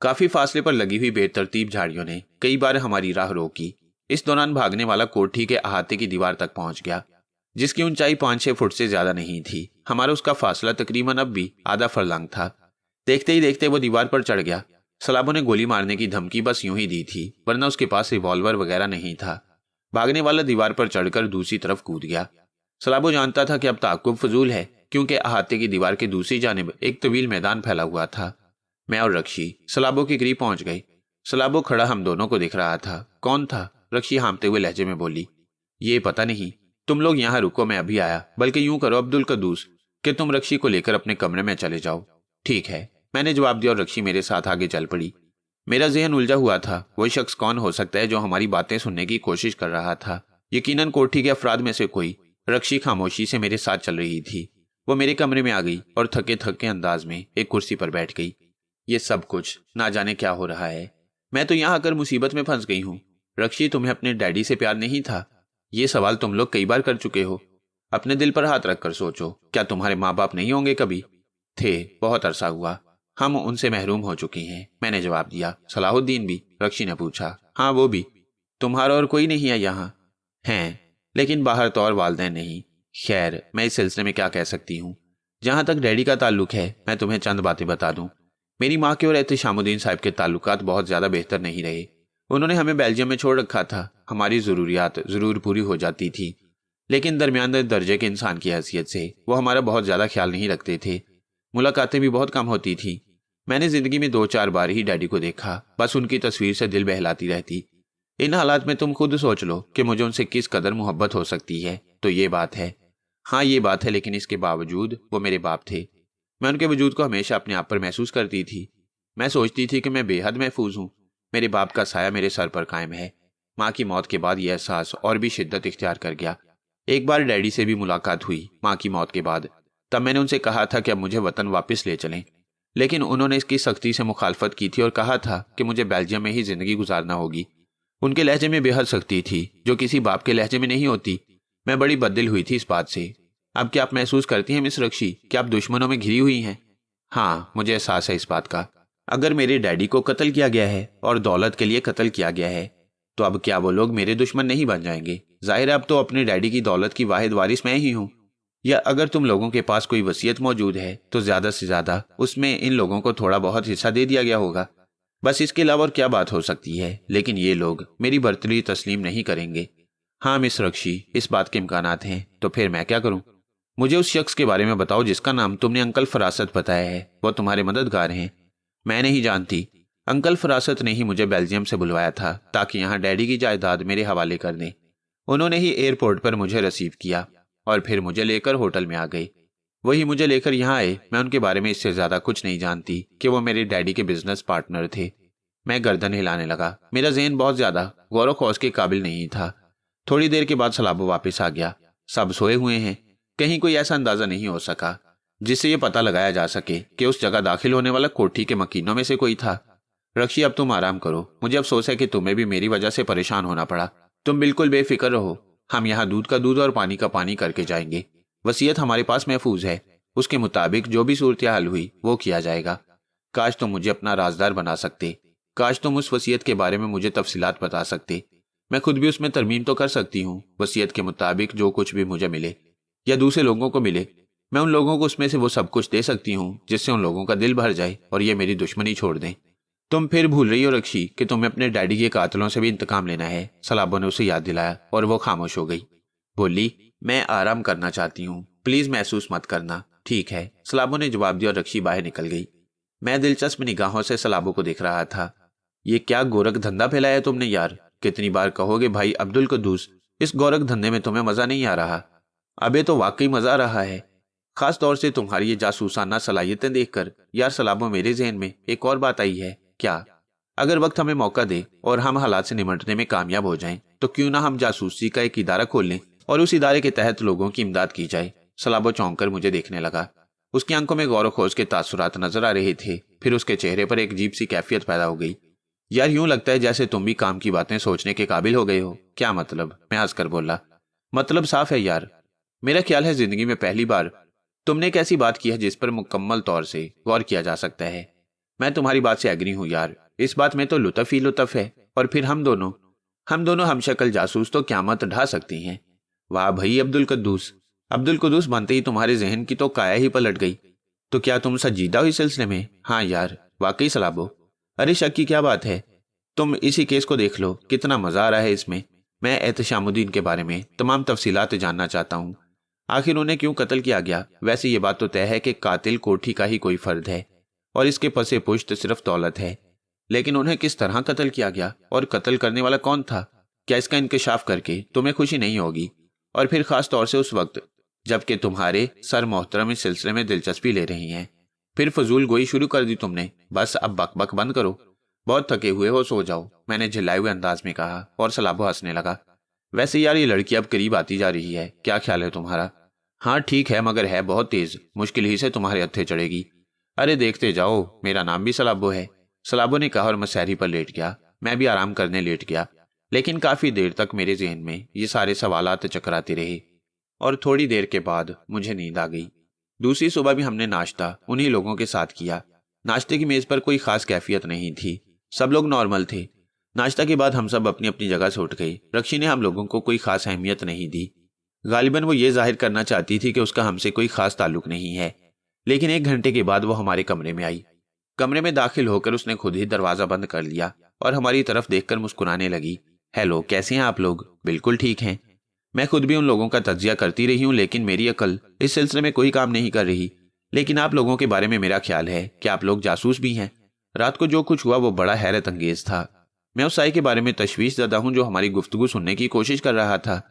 کافی فاصلے پر لگی ہوئی بے ترتیب جھاڑیوں نے کئی بار ہماری راہ روکی۔ اس دوران بھاگنے والا کوٹھی کے احاطے کی دیوار تک پہنچ گیا، جس کی اونچائی 5-6 فٹ سے زیادہ نہیں تھی۔ ہمارا اس کا فاصلہ تقریباً اب بھی آدھا فرلانگ تھا۔ دیکھتے ہی دیکھتے وہ دیوار پر چڑھ گیا۔ سلابو نے گولی مارنے کی دھمکی بس یوں ہی دی تھی، ورنہ اس کے پاس ریوالور وغیرہ نہیں تھا۔ بھاگنے والا دیوار پر چڑھ کر دوسری طرف کود گیا۔ سلابو جانتا تھا کہ اب تعقب فضول ہے، کیونکہ احاطے کی دیوار کے دوسری جانب ایک طویل میدان پھیلا ہوا تھا۔ میں اور رکشی سلابو کے قریب پہنچ گئے۔ سلابو کھڑا ہم دونوں کو دیکھ رہا تھا۔ کون تھا؟ رکشی ہامتے ہوئے لہجے میں بولی، یہ پتہ نہیں، تم لوگ یہاں رکو، میں ابھی آیا۔ بلکہ یوں کرو عبد القدوس کہ تم رکشی کو لے کر اپنے کمرے میں چلے جاؤ۔ ٹھیک ہے، میں نے جواب دیا اور رکشی میرے ساتھ آگے چل پڑی۔ میرا ذہن الجھا ہوا تھا، وہ شخص کون ہو سکتا ہے جو ہماری باتیں سننے کی کوشش کر رہا تھا؟ یقیناً کوٹھی کے افراد میں سے کوئی۔ رکشی خاموشی سے میرے ساتھ چل رہی تھی۔ وہ میرے کمرے میں آ گئی اور تھکے تھکے انداز میں ایک کرسی پر بیٹھ گئی۔ یہ سب کچھ نہ جانے کیا ہو رہا ہے، میں تو یہاں آ کر مصیبت میں پھنس گئی ہوں۔ رکشی، تمہیں اپنے ڈیڈی سے پیار نہیں تھا؟ یہ سوال تم لوگ کئی بار کر چکے ہو۔ اپنے دل پر ہاتھ رکھ کر سوچو، کیا تمہارے ماں باپ نہیں ہوں گے کبھی؟ تھے، بہت عرصہ ہوا، ہم ان سے محروم ہو چکی ہیں، میں نے جواب دیا۔ صلاح الدین بھی؟ رکشی نے پوچھا۔ ہاں، وہ بھی۔ تمہارا اور کوئی نہیں ہے یہاں؟ ہیں، لیکن باہر تو اور والدین نہیں۔ خیر، میں اس سلسلے میں کیا کہہ سکتی ہوں؟ جہاں تک ڈیڈی کا تعلق ہے، میں تمہیں چند باتیں بتا دوں۔ میری ماں کے اور احتشام الدین صاحب کے تعلقات بہت زیادہ بہتر نہیں رہے۔ انہوں نے ہمیں بیلجیم میں چھوڑ رکھا تھا، ہماری ضروریات ضرور پوری ہو جاتی تھی، لیکن درمیان درجے کے انسان کی حیثیت سے وہ ہمارا بہت زیادہ خیال نہیں رکھتے تھے۔ ملاقاتیں بھی بہت کم ہوتی تھی۔ میں نے زندگی میں 2-4 بار ہی ڈیڈی کو دیکھا، بس ان کی تصویر سے دل بہلاتی رہتی۔ ان حالات میں تم خود سوچ لو کہ مجھے ان سے کس قدر محبت ہو سکتی ہے۔ تو یہ بات ہے، ہاں یہ بات ہے، لیکن اس کے باوجود وہ میرے باپ تھے۔ میں ان کے وجود کو ہمیشہ اپنے آپ پر محسوس کرتی تھی۔ میں سوچتی تھی کہ میں بے حد محفوظ ہوں، میرے باپ کا سایہ میرے سر پر قائم ہے۔ ماں کی موت کے بعد یہ احساس اور بھی شدت اختیار کر گیا۔ ایک بار ڈیڈی سے بھی ملاقات ہوئی ماں کی موت کے بعد، تب میں نے ان سے کہا تھا کہ اب مجھے وطن واپس لے چلیں، لیکن انہوں نے اس کی سختی سے مخالفت کی تھی اور کہا تھا کہ مجھے بیلجیم میں ہی زندگی گزارنا ہوگی۔ ان کے لہجے میں بے حد سختی تھی، جو کسی باپ کے لہجے میں نہیں ہوتی۔ میں بڑی بددل ہوئی تھی اس بات سے۔ اب کیا آپ محسوس کرتی ہیں مس رکشی کہ آپ دشمنوں میں گھری ہوئی ہیں؟ ہاں، مجھے احساس ہے اس بات کا۔ اگر میرے ڈیڈی کو قتل کیا گیا ہے اور دولت کے لیے قتل کیا گیا ہے، تو اب کیا وہ لوگ میرے دشمن نہیں بن جائیں گے؟ ظاہر ہے اب تو اپنے ڈیڈی کی دولت کی واحد وارث میں ہی ہوں۔ یا اگر تم لوگوں کے پاس کوئی وصیت موجود ہے تو زیادہ سے زیادہ اس میں ان لوگوں کو تھوڑا بہت حصہ دے دیا گیا ہوگا، بس اس کے علاوہ اور کیا بات ہو سکتی ہے؟ لیکن یہ لوگ میری برتری تسلیم نہیں کریں گے۔ ہاں مس رکشی، اس بات کے امکانات ہیں، تو پھر میں کیا کروں؟ مجھے اس شخص کے بارے میں بتاؤ جس کا نام تم نے انکل فراست بتایا ہے، وہ تمہارے مددگار ہیں۔ میں نہیں جانتی، انکل فراست نے ہی مجھے بیلجیم سے بلوایا تھا تاکہ یہاں ڈیڈی کی جائیداد میرے حوالے کر دیں۔ انہوں نے ہی ایئرپورٹ پر مجھے ریسیو کیا اور پھر مجھے لے کر ہوٹل میں آ گئے۔ وہی مجھے لے کر یہاں آئے۔ میں ان کے بارے میں اس سے زیادہ کچھ نہیں جانتی کہ وہ میرے ڈیڈی کے بزنس پارٹنر تھے۔ میں گردن ہلانے لگا۔ میرا ذہن بہت زیادہ غور و خوض کے قابل نہیں تھا۔ تھوڑی دیر کے بعد سلابو واپس آ گیا۔ سب سوئے ہوئے ہیں، کہیں کوئی ایسا اندازہ نہیں ہو سکا جس سے یہ پتہ لگایا جا سکے کہ اس جگہ داخل ہونے والا کوٹھی کے مکینوں میں سے کوئی تھا۔ رکشی، اب تم آرام کرو، مجھے افسوس ہے کہ تمہیں بھی میری وجہ سے پریشان ہونا پڑا۔ تم بالکل بے فکر رہو، ہم یہاں دودھ کا دودھ اور پانی کا پانی کر کے جائیں گے۔ وصیت ہمارے پاس محفوظ ہے، اس کے مطابق جو بھی صورتحال ہوئی وہ کیا جائے گا۔ کاش تم مجھے اپنا رازدار بنا سکتے، کاش تم اس وصیت کے بارے میں مجھے تفصیلات بتا سکتے۔ میں خود بھی اس میں ترمیم تو کر سکتی ہوں، وصیت کے مطابق جو کچھ بھی مجھے ملے یا دوسرے لوگوں کو ملے، میں ان لوگوں کو اس میں سے وہ سب کچھ دے سکتی ہوں جس سے ان لوگوں کا دل بھر جائے اور یہ میری دشمنی چھوڑ دیں۔ تم پھر بھول رہی ہو رکشی کہ تمہیں اپنے ڈیڈی کے قاتلوں سے بھی انتقام لینا ہے، سلابو نے اسے یاد دلایا اور وہ خاموش ہو گئی۔ بولی، میں آرام کرنا چاہتی ہوں، پلیز محسوس مت کرنا۔ ٹھیک ہے، سلابو نے جواب دیا اور رکشی باہر نکل گئی۔ میں دلچسپ نگاہوں سے سلابو کو دیکھ رہا تھا۔ یہ کیا گورکھ دھندا پھیلایا تم نے یار؟ کتنی بار کہو گے بھائی عبد القدوس، اس گورکھ دھندے میں تمہیں مزہ نہیں آ رہا؟ ابے تو واقعی مزہ آ رہا ہے، خاص طور سے تمہاری یہ جاسوسانہ صلاحیتیں دیکھ کر۔ یار سلابو، میرے ذہن میں ایک اور بات آئی ہے۔ کیا؟ اگر وقت ہمیں موقع دے اور ہم حالات سے نمٹنے میں کامیاب ہو جائیں تو کیوں نہ ہم جاسوسی کا ایک ادارہ کھول لیں اور اس ادارے کے تحت لوگوں کی امداد کی جائے؟ سلابو چونک کر مجھے دیکھنے لگا۔ اس کی آنکھوں میں غور و خوض کے تاثرات نظر آ رہے تھے، پھر اس کے چہرے پر ایک عجیب سی کیفیت پیدا ہو گئی۔ یار یوں لگتا ہے جیسے تم بھی کام کی باتیں سوچنے کے قابل ہو گئے ہو۔ کیا مطلب؟ میں ہنس کر بولا۔ مطلب صاف ہے یار، میرا خیال ہے زندگی میں پہلی بار تم نے ایک ایسی بات کی ہے جس پر مکمل طور سے غور کیا جا سکتا ہے۔ میں تمہاری بات سے ایگری ہوں یار، اس بات میں تو لطف ہی لطف ہے۔ اور پھر ہم دونوں ہم شکل جاسوس تو قیامت ڈھا سکتی ہیں۔ واہ بھائی عبد القدوس بنتے ہی تمہارے ذہن کی تو کایا ہی پلٹ گئی۔ تو کیا تم سنجیدہ ہو اس سلسلے میں؟ ہاں یار، واقعی سلابو۔ ارے شک کی کیا بات ہے، تم اسی کیس کو دیکھ لو، کتنا مزہ آ رہا ہے اس میں۔ میں احتشام الدین کے بارے میں تمام تفصیلات جاننا چاہتا ہوں۔ آخر انہیں کیوں قتل کیا گیا؟ ویسے یہ بات تو طے ہے کہ قاتل کوٹھی کا ہی کوئی فرد ہے اور اس کے پس پشت صرف دولت ہے، لیکن انہیں کس طرح قتل کیا گیا اور قتل کرنے والا کون تھا؟ کیا اس کا انکشاف کر کے تمہیں خوشی نہیں ہوگی؟ اور پھر خاص طور سے اس وقت جب کہ تمہارے سر محترم اس سلسلے میں دلچسپی لے رہی ہیں۔ پھر فضول گوئی شروع کر دی تم نے، بس اب بک بک بند کرو، بہت تھکے ہوئے ہو، سو جاؤ، میں نے جھلائے ہوئے انداز میں کہا اور سلابو ہنسنے لگا۔ ویسے یار یہ لڑکی اب قریب آتی جا رہی ہے، کیا خیال ہے تمہارا؟ ہاں ٹھیک ہے، مگر ہے بہت تیز، مشکل ہی سے تمہارے ہتھے چڑھے گی۔ ارے دیکھتے جاؤ، میرا نام بھی سلابو ہے، سلابو نے کہا اور مسحری پر لیٹ گیا۔ میں بھی آرام کرنے لیٹ گیا، لیکن کافی دیر تک میرے ذہن میں یہ سارے سوالات چکراتے رہے اور تھوڑی دیر کے بعد مجھے نیند آ گئی۔ دوسری صبح بھی ہم نے ناشتہ انہی لوگوں کے ساتھ کیا۔ ناشتے کی میز پر کوئی خاص کیفیت نہیں تھی، سب لوگ نارمل تھے۔ ناشتہ کے بعد ہم سب اپنی اپنی جگہ سے اٹھ گئے۔ رکشی نے ہم لوگوں کو کوئی خاص اہمیت نہیں دی، غالباً وہ یہ ظاہر کرنا چاہتی تھی کہ اس کا ہم سے کوئی خاص تعلق نہیں ہے۔ لیکن 1 گھنٹے کے بعد وہ ہمارے کمرے میں آئی۔ کمرے میں داخل ہو کر اس نے خود ہی دروازہ بند کر لیا اور ہماری طرف دیکھ کر مسکرانے لگی۔ ہیلو، کیسے ہیں آپ لوگ؟ بالکل ٹھیک ہیں۔ मैं खुद भी उन लोगों का तज्जिया करती रही हूँ, लेकिन मेरी अकल इस सिलसिले में कोई काम नहीं कर रही। लेकिन आप लोगों के बारे में मेरा ख्याल है कि आप लोग जासूस भी हैं। रात को जो कुछ हुआ वो बड़ा हैरत अंगेज था। मैं उस साई के बारे में तशवीश ज़दा हूँ जो हमारी गुफ्तगू सुनने की कोशिश कर रहा था,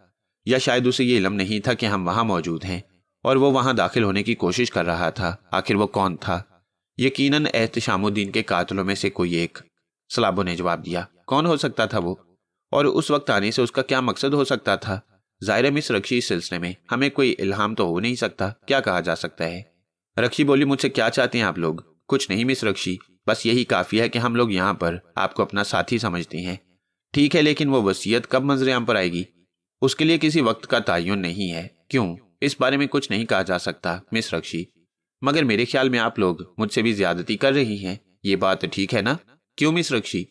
या शायद उसे ये इल्म नहीं था कि हम वहाँ मौजूद हैं और वो वहाँ दाखिल होने की कोशिश कर रहा था। आखिर वो कौन था? यकीनन एहतशामुद्दीन के कातलों में से कोई एक, सलाबो ने जवाब दिया। कौन हो सकता था वो, और उस वक्त आने से उसका क्या मकसद हो सकता था? ज़ाहिर मिस रक्षी, इस सिलसिले में हमें कोई इल्हाम तो हो नहीं सकता। क्या कहा जा सकता है? रक्षी बोली, मुझसे क्या चाहते हैं आप लोग? कुछ नहीं मिस रक्षी, बस यही काफ़ी है कि हम लोग यहाँ पर आपको अपना साथी समझते हैं। ठीक है, लेकिन वो वसीयत कब मंजर-ए-आम पर आएगी? उसके लिए किसी वक्त का तयन नहीं है। क्यों? इस बारे में कुछ नहीं कहा जा सकता मिस रक्षी, मगर मेरे ख्याल में आप लोग मुझसे भी ज्यादती कर रही हैं। ये बात ठीक है ना? क्यों मिस रक्षी?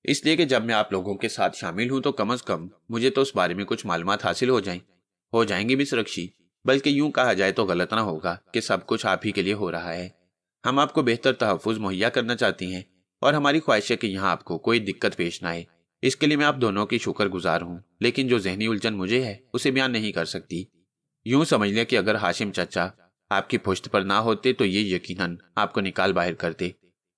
इसलिए कि जब मैं आप लोगों के साथ शामिल हूं तो कम अज कम मुझे तो उस बारे में कुछ मालूमात हासिल हो जाएंगी मिस रक्षी। बल्कि यूं कहा जाए तो गलत ना होगा कि सब कुछ आप ही के लिए हो रहा है। हम आपको बेहतर तहफ़्फ़ुज़ मुहैया करना चाहती हैं और हमारी ख्वाहिश है कि यहाँ आपको कोई दिक्कत पेश ना आए। इसके लिए मैं आप दोनों की शुक्रगुजार हूँ, लेकिन जो जहनी उलझन मुझे है उसे बयान नहीं कर सकती। यूं समझ लें कि अगर हाशिम चाचा आपकी पुश्त पर ना होते तो ये यकीनन आपको निकाल बाहर करते।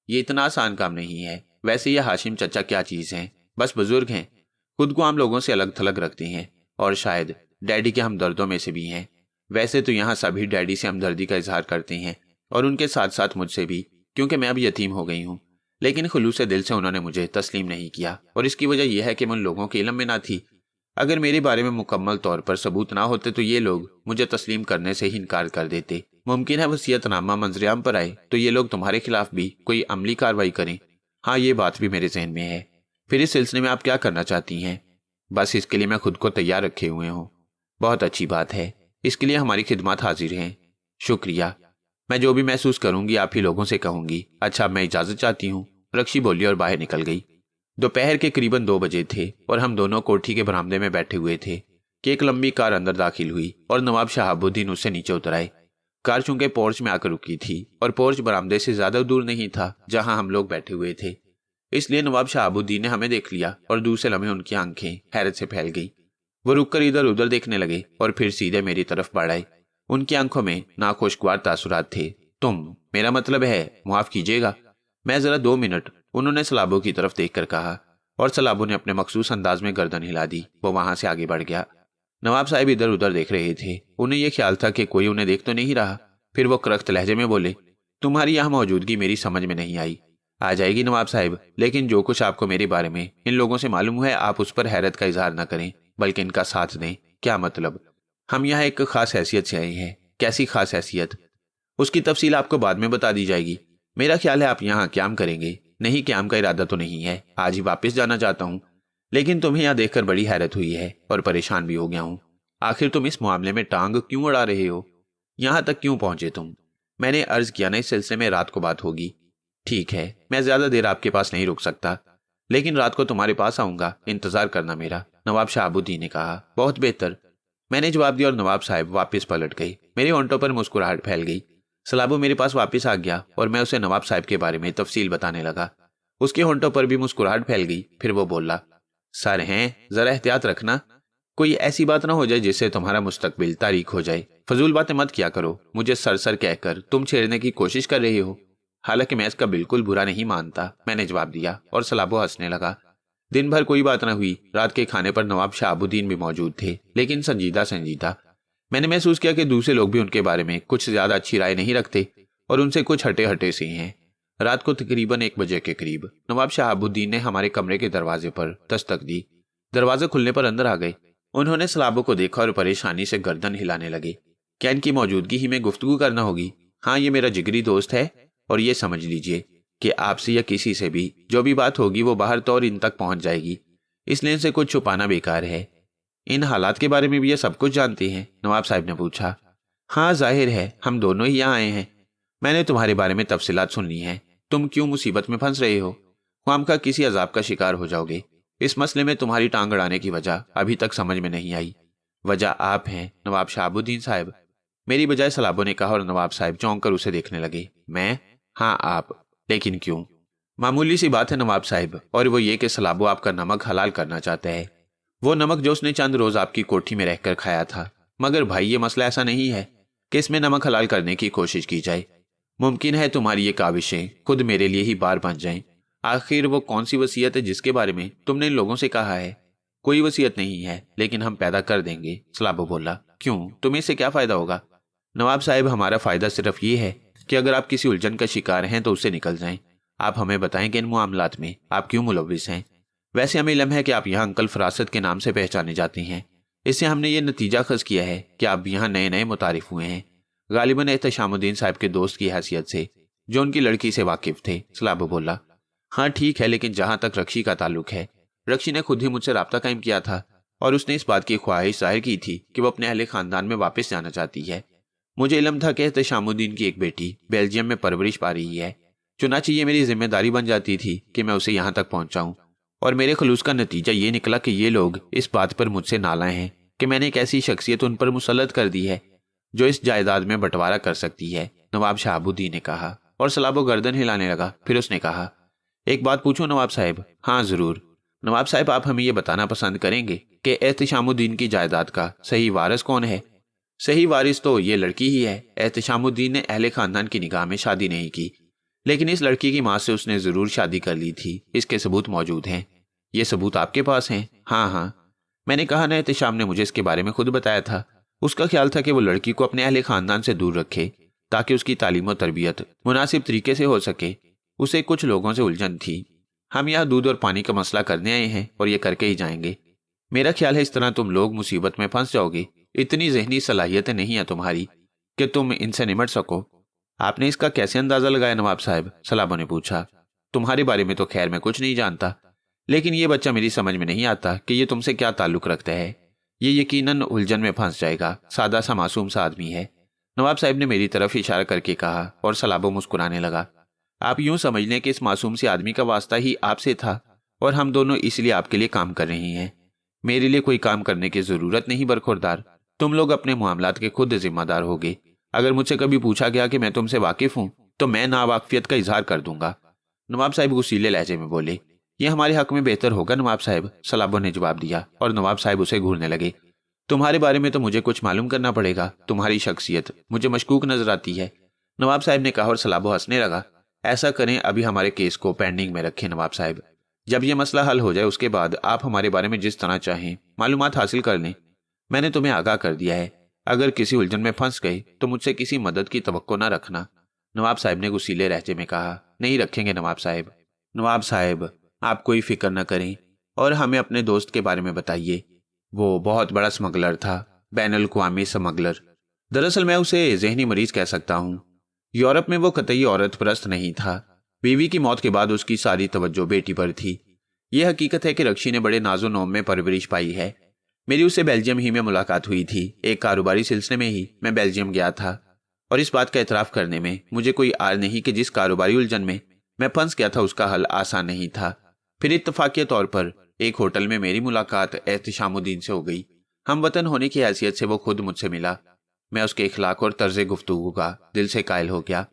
ये इतना आसान काम नहीं है। वैसे ये हाशिम चाचा क्या चीज़ हैं? बस बुजुर्ग हैं, खुद को हम लोगों से अलग थलग रखते हैं और शायद डैडी के हमदर्दों में से भी हैं। वैसे तो यहाँ सभी डैडी से हमदर्दी का इजहार करते हैं और उनके साथ साथ मुझसे भी, क्योंकि मैं अब यतीम हो गई हूँ। लेकिन खुलूस दिल से उन्होंने मुझे तस्लीम नहीं किया और इसकी वजह यह है कि मैं उन लोगों के इल्म में ना थी। अगर मेरे बारे में मुकम्मल तौर पर सबूत ना होते तो ये लोग मुझे तस्लीम करने से ही इनकार कर देते। मुमकिन है वसीयतनामा मंजर-ए-आम पर आए तो ये लोग तुम्हारे खिलाफ भी कोई अमली कार्रवाई करें। हाँ, ये बात भी मेरे जहन में है। फिर इस सिलसिले में आप क्या करना चाहती हैं? बस इसके लिए मैं खुद को तैयार रखे हुए हूँ। बहुत अच्छी बात है, इसके लिए हमारी खिदमत हाजिर हैं। शुक्रिया, मैं जो भी महसूस करूंगी आप ही लोगों से कहूंगी। अच्छा, मैं इजाजत चाहती हूँ, रक्षी बोली और बाहर निकल गई। दोपहर के करीबन 2 बजे थे और हम दोनों कोठी के बरामदे में बैठे हुए थे कि एक लंबी कार अंदर दाखिल हुई और नवाब शहाबुद्दीन उससे नीचे उतर आए। कार चूंकि पोर्च में आकर रुकी थी और पोर्च बरामदे से ज्यादा दूर नहीं था जहां हम लोग बैठे हुए थे, इसलिए नवाब शहाबुद्दीन ने हमें देख लिया और दूसरे लम्हे उनकी आंखें हैरत से फैल गई। वो रुककर इधर उधर देखने लगे और फिर सीधे मेरी तरफ बढ़ आए। उनकी आंखों में नाखुशगवार तासुरात थे। तुम, मेरा मतलब है, माफ कीजिएगा, मैं जरा 2 मिनट, उन्होंने सलाबो की तरफ देखकर कहा और सलाबो ने अपने मखसूस अंदाज में गर्दन हिला दी। वो वहां से आगे बढ़ गया। नवाब साहब इधर उधर देख रहे थे। उन्हें यह ख्याल था कि कोई उन्हें देख तो नहीं रहा। फिर वो करख्त लहजे में बोले, तुम्हारी यहाँ मौजूदगी मेरी समझ में नहीं आई। आ जाएगी नवाब साहब, लेकिन जो कुछ आपको मेरे बारे में इन लोगों से मालूम है आप उस पर हैरत का इजहार न करें बल्कि इनका साथ दें। क्या मतलब? हम यहाँ एक खास हैसियत से आए हैं। कैसी खास हैसियत? उसकी तफसील आपको बाद में बता दी जाएगी। मेरा ख्याल है आप यहाँ क्याम करेंगे। नहीं, क्याम का इरादा तो नहीं है, आज ही वापस जाना चाहता हूँ। लेकिन तुम्हें यहाँ देखकर बड़ी हैरत हुई है और परेशान भी हो गया हूँ। आखिर तुम इस मामले में टांग क्यों अड़ा रहे हो? यहाँ तक क्यों पहुंचे तुम? मैंने अर्ज किया ना, इस सिलसिले में रात को बात होगी। ठीक है, मैं ज्यादा देर आपके पास नहीं रुक सकता, लेकिन रात को तुम्हारे पास आऊंगा, इंतजार करना मेरा, नवाब शहाबुद्दीन ने कहा। बहुत बेहतर, मैंने जवाब दिया और नवाब साहब वापस पलट गए। मेरे होंठों पर मुस्कुराहट फैल गई। सलाबो मेरे पास वापस आ गया और मैं उसे नवाब साहब के बारे में तफसील बताने लगा। उसके होंठों पर भी मुस्कुराहट फैल गई। फिर वो बोला, सर हैं, जरा एहतियात रखना, कोई ऐसी बात ना हो जाए जिससे तुम्हारा मुस्तकबिल तारीख हो जाए। फजूल बातें मत किया करो। मुझे सर सर कहकर तुम छेड़ने की कोशिश कर रहे हो। हालांकि मैं इसका बिल्कुल बुरा नहीं मानता, मैंने जवाब दिया और सलाबो हंसने लगा। दिन भर कोई बात न हुई। रात के खाने पर नवाब शहाबुद्दीन भी मौजूद थे, लेकिन संजीदा संजीदा। मैंने महसूस किया कि दूसरे लोग भी उनके बारे में कुछ ज्यादा अच्छी राय नहीं रखते और उनसे कुछ हटे हटे से हैं। रात को तकरीबन 1 बजे के करीब नवाब शहाबुद्दीन ने हमारे कमरे के दरवाजे पर दस्तक दी। दरवाजा खुलने पर अंदर आ गए। उन्होंने सलाबो को देखा और परेशानी से गर्दन हिलाने लगे। क्या इनकी मौजूदगी ही में गुफ्तगू करना होगी? हाँ, ये मेरा जिगरी दोस्त है और ये समझ लीजिए कि आपसे या किसी से भी जो भी बात होगी वो बाहर तो और इन तक पहुंच जाएगी, इसलिए इनसे कुछ छुपाना बेकार है। इन हालात के बारे में भी ये सब कुछ जानते हैं? नवाब साहब ने पूछा। हाँ, जाहिर है, हम दोनों ही यहाँ आए हैं। मैंने तुम्हारे बारे में तफसीलात सुन ली हैं। तुम क्यों मुसीबत में फंस रहे हो? ख्वामखा किसी अजाब का शिकार हो जाओगे। इस मसले में तुम्हारी टांग अड़ाने की वजह अभी तक समझ में नहीं आई। वजह आप हैं नवाब शहाबुद्दीन साहब, मेरी बजाय सलाबो ने कहा और नवाब साहब चौंक कर उसे देखने लगे। मैं? हाँ, आप। लेकिन क्यों? मामूली सी बात है नवाब साहब, और वो ये कि सलाबो आपका नमक हलाल करना चाहता है। वो नमक जो उसने चंद रोज आपकी कोठी में रहकर खाया था। मगर भाई, ये मसला ऐसा नहीं है कि इसमें नमक हलाल करने की कोशिश की जाए। मुमकिन है तुम्हारी ये काविशें खुद मेरे लिए ही बार बन जाएं। आखिर वो कौन सी वसीयत है जिसके बारे में तुमने इन लोगों से कहा है? कोई वसीयत नहीं है, लेकिन हम पैदा कर देंगे, सलाबो बोला। क्यों, तुम्हें इससे क्या फायदा होगा? नवाब साहब, हमारा फायदा सिर्फ ये है कि अगर आप किसी उलझन का शिकार हैं तो उससे निकल जाएं। आप हमें बताएं कि इन मामलात में आप क्यों मुलव्विस हैं। वैसे हमें इल्म है कि आप यहाँ अंकल फरासत के नाम से पहचाने जाते हैं। इससे हमने ये नतीजा खस किया है कि आप यहाँ नए नए मुतारिफ हुए हैं, गालिबन एहतशामुद्दीन साहब के दोस्त की हैसियत से, जो उनकी लड़की से वाकिफ थे, सलाबो बोला। हाँ ठीक है, लेकिन जहां तक रक्षी का ताल्लुक है, रक्षी ने खुद ही मुझसे राब्ता कायम किया था और उसने इस बात की ख्वाहिश जाहिर की थी कि वो अपने अहले खानदान में वापस जाना चाहती है। मुझे इल्म था कि एहतशामुद्दीन की एक बेटी बेल्जियम में परवरिश पा रही है। चुनांचे ये मेरी जिम्मेदारी बन जाती थी कि मैं उसे यहाँ तक पहुंचाऊं, और मेरे खलूस का नतीजा ये निकला कि ये लोग इस बात पर मुझसे नालाए हैं कि मैंने एक ऐसी शख्सियत उन पर मुसल्लत कर दी है जो इस जायदाद में बंटवारा कर सकती है, नवाब शहाबुद्दीन ने कहा, और सलाबो गर्दन हिलाने लगा। फिर उसने कहा, एक बात पूछूं नवाब साहब? हाँ जरूर। नवाब साहब, आप हमें यह बताना पसंद करेंगे कि एहतशामुद्दीन की जायदाद का सही वारिस कौन है? सही वारिस तो ये लड़की ही है। एहतशामुद्दीन ने अहले खानदान की निगाह में शादी नहीं की, लेकिन इस लड़की की माँ से उसने जरूर शादी कर ली थी। इसके सबूत मौजूद हैं। ये सबूत आपके पास हैं? हाँ हाँ, मैंने कहा ना, एहतशाम ने मुझे इसके बारे में खुद बताया था। उसका ख्याल था कि वो लड़की को अपने अहले खानदान से दूर रखे ताकि उसकी तालीम और तरबियत मुनासिब तरीके से हो सके। उसे कुछ लोगों से उलझन थी। हम यहाँ दूध और पानी का मसला करने आए हैं और ये करके ही जाएंगे। मेरा ख्याल है इस तरह तुम लोग मुसीबत में फंस जाओगे। इतनी जहनी सलाहियतें नहीं है तुम्हारी कि तुम इनसे निमट सको। आपने इसका कैसे अंदाजा लगाया नवाब साहब? सलाबो ने पूछा। तुम्हारे बारे में तो खैर मैं कुछ नहीं जानता, लेकिन ये बच्चा मेरी समझ में नहीं आता कि ये तुमसे क्या ताल्लुक रखता है। ये यकीनन उलझन में फंस जाएगा। सादा सा मासूम सा आदमी है, नवाब साहब ने मेरी तरफ इशारा करके कहा, और सलाबो मुस्कुराने लगा। आप यूं समझ लें कि इस मासूम से आदमी का वास्ता ही आपसे था और हम दोनों इसलिए आपके लिए काम कर रहे हैं। मेरे लिए कोई काम करने की जरूरत नहीं बरखुरदार। तुम लोग अपने मामलात के खुद जिम्मेदार होगे। अगर मुझसे कभी पूछा गया कि मैं तुमसे वाकिफ हूं तो मैं नावाकिफियत का इजहार कर दूंगा। नवाब साहब गुस्सीले लहजे में बोले। ये हमारे हक में बेहतर होगा नवाब साहब, सलाबो ने जवाब दिया, और नवाब साहब उसे घूरने लगे। तुम्हारे बारे में तो मुझे कुछ मालूम करना पड़ेगा। तुम्हारी शख्सियत मुझे मशकूक नजर आती है, नवाब साहब ने कहा, और सलाबो हंसने लगा। ऐसा करें, अभी हमारे केस को पेंडिंग में रखें नवाब साहब। जब यह मसला हल हो जाए उसके बाद आप हमारे बारे में जिस तरह चाहें मालूमात हासिल कर लें। मैंने तुम्हें आगाह कर दिया है। अगर किसी उलझन में फंस गए तो मुझसे किसी मदद की तवक्को न रखना। नवाब साहब ने गुस्सीले लहजे में कहा। नहीं रखेंगे नवाब साहब। नवाब साहब, आप कोई फिक्र न करें और हमें अपने दोस्त के बारे में बताइए। वो बहुत बड़ा स्मगलर था, बैनुल अक़वामी स्मगलर। दरअसल मैं उसे जहनी मरीज कह सकता हूँ। यूरोप में वो कतई औरत परस्त नहीं था। बीवी की मौत के बाद उसकी सारी तवज्जो बेटी पर थी। यह हकीकत है कि रक्षी ने बड़े नाजो नोम में परवरिश पाई है। मेरी उससे बेल्जियम ही में मुलाकात हुई थी। एक कारोबारी सिलसिले में ही मैं बेल्जियम गया था, और इस बात का एतराफ़ करने में मुझे कोई आर नहीं कि जिस कारोबारी उलझन में मैं फंस गया था उसका हल आसान नहीं था। फिर इत्तफाक़ी तौर पर एक होटल में मेरी मुलाकात एहतशामुद्दीन से हो गई। हम वतन होने की हैसियत से वो खुद मुझसे मिला। मैं उसके इखलाक और तर्ज गुफ्तगू का दिल से कायल हो गया।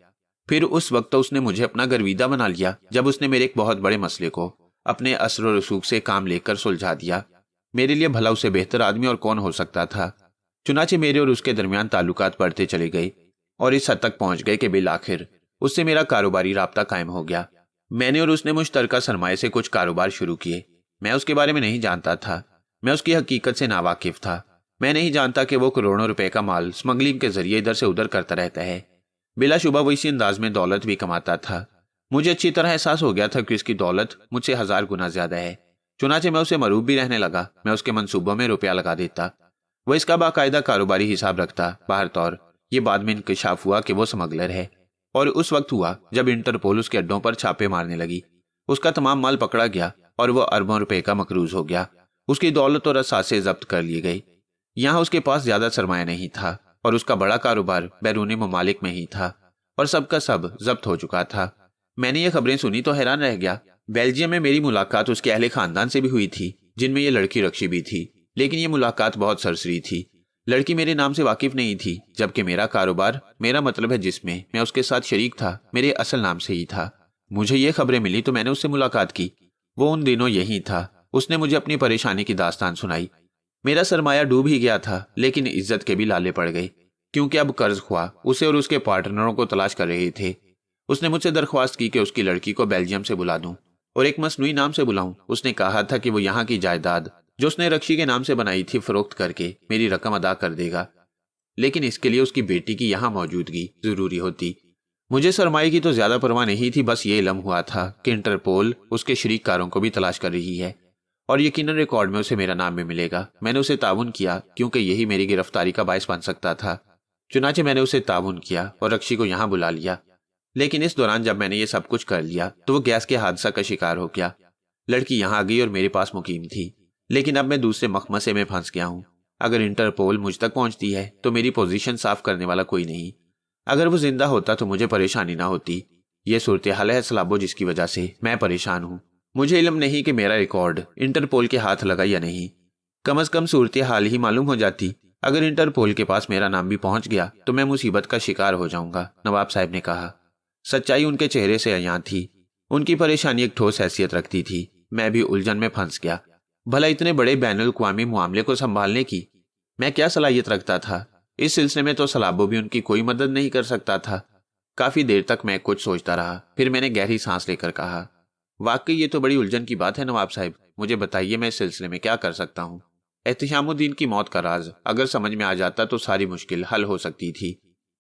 फिर उस वक्त तो उसने मुझे अपना गर्विदा बना लिया जब उसने मेरे एक बहुत बड़े मसले को अपने असर और रसूख से काम लेकर सुलझा दिया। मेरे लिए भला उससे बेहतर आदमी और कौन हो सकता था। चुनाचे मेरे और उसके दरमियान ताल्लुकात बढ़ते चले गए और इस हद तक पहुंच गए कि बिल आखिर उससे मेरा कारोबारी राब्ता कायम हो गया। मैंने और उसने मुश्तरका सरमाए से कुछ कारोबार शुरू किए। मैं उसके बारे में नहीं जानता था। मैं उसकी हकीकत से नावाकिफ था। मैं नहीं जानता कि वो करोड़ों रुपए का माल स्मगलिंग के जरिए इधर से उधर करता रहता है। बिलाशुबा वो इसी अंदाज में दौलत भी कमाता था। मुझे अच्छी तरह एहसास हो गया था कि उसकी दौलत मुझसे 1000 गुना ज्यादा है। चुनाचे मैं उसे मरूब भी रहने लगा। मैं उसके मंसूबों में रुपया लगा देता, वो इसका बाकायदा कारोबारी हिसाब रखता। बाहर तौर ये बाद में इंकशाफ हुआ कि वो स्मगलर है, और उस वक्त हुआ जब इंटरपोल उसके अड्डों पर छापे मारने लगी। उसका तमाम माल पकड़ा गया और वो अरबों रुपए का मकरूज हो गया। उसकी दौलत और असासे जब्त कर लिए गई। यहाँ उसके पास ज्यादा सरमाया नहीं था और उसका बड़ा कारोबार बैरूनी ममालिक में ही था, और सबका सब जब्त हो चुका था। मैंने ये खबरें सुनी तो हैरान रह गया। बेल्जियम में मेरी मुलाकात उसके अहले खानदान से भी हुई थी, जिनमें ये लड़की रक्षी भी थी, लेकिन ये मुलाकात बहुत सरसरी थी। लड़की मेरे नाम से वाकिफ नहीं थी, जबकि मेरा कारोबार, मेरा मतलब है जिसमें मैं उसके साथ शरीक था, मेरे असल नाम से ही था। मुझे ये खबरें मिली तो मैंने उससे मुलाकात की। वो उन दिनों यही था। اس نے مجھے اپنی پریشانی کی داستان سنائی۔ میرا سرمایہ ڈوب ہی گیا تھا، لیکن عزت کے بھی لالے پڑ گئے، کیونکہ اب قرض خواہ اسے اور اس کے پارٹنروں کو تلاش کر رہے تھے۔ اس نے مجھ سے درخواست کی کہ اس کی لڑکی کو بیلجیم سے بلا دوں اور ایک مصنوعی نام سے بلاؤں۔ اس نے کہا تھا کہ وہ یہاں کی جائیداد جو اس نے رکشی کے نام سے بنائی تھی فروخت کر کے میری رقم ادا کر دے گا، لیکن اس کے لیے اس کی بیٹی کی یہاں موجودگی ضروری ہوتی۔ مجھے سرمایہ کی تو زیادہ پرواہ نہیں تھی، بس یہ علم ہوا تھا کہ انٹرپول اس کے شریک کاروں کو بھی تلاش کر رہی ہے اور یقیناً ریکارڈ میں اسے میرا نام بھی ملے گا۔ میں نے اسے تعاون کیا کیونکہ یہی میری گرفتاری کا باعث بن سکتا تھا۔ چنانچہ میں نے اسے تعاون کیا اور رکشی کو یہاں بلا لیا، لیکن اس دوران جب میں نے یہ سب کچھ کر لیا تو وہ گیس کے حادثہ کا شکار ہو گیا۔ لڑکی یہاں آ گئی اور میرے پاس مقیم تھی، لیکن اب میں دوسرے مخمصے میں پھنس گیا ہوں۔ اگر انٹرپول مجھ تک پہنچتی ہے تو میری پوزیشن صاف کرنے والا کوئی نہیں۔ اگر وہ زندہ ہوتا تو مجھے پریشانی نہ ہوتی۔ یہ صورتحال ہے سلابو جس کی وجہ سے میں پریشان ہوں۔ مجھے علم نہیں کہ میرا ریکارڈ انٹرپول کے ہاتھ لگا یا نہیں، کم از کم صورتحال ہی معلوم ہو جاتی۔ اگر انٹرپول کے پاس میرا نام بھی پہنچ گیا تو میں مصیبت کا شکار ہو جاؤں گا، نواب صاحب نے کہا۔ سچائی ان کے چہرے سے عیاں تھی، ان کی پریشانی ایک ٹھوس حیثیت رکھتی تھی۔ میں بھی الجھن میں پھنس گیا۔ بھلا اتنے بڑے بین الاقوامی معاملے کو سنبھالنے کی میں کیا صلاحیت رکھتا تھا؟ اس سلسلے میں تو سلابو بھی ان کی کوئی مدد نہیں کر سکتا تھا۔ کافی دیر تک میں کچھ سوچتا رہا، پھر میں نے گہری سانس لے کر کہا، واقعی یہ تو بڑی الجھن کی بات ہے نواب صاحب، مجھے بتائیے میں اس سلسلے میں کیا کر سکتا ہوں؟ احتشام الدین کی موت کا راز اگر سمجھ میں آ جاتا تو ساری مشکل حل ہو سکتی تھی۔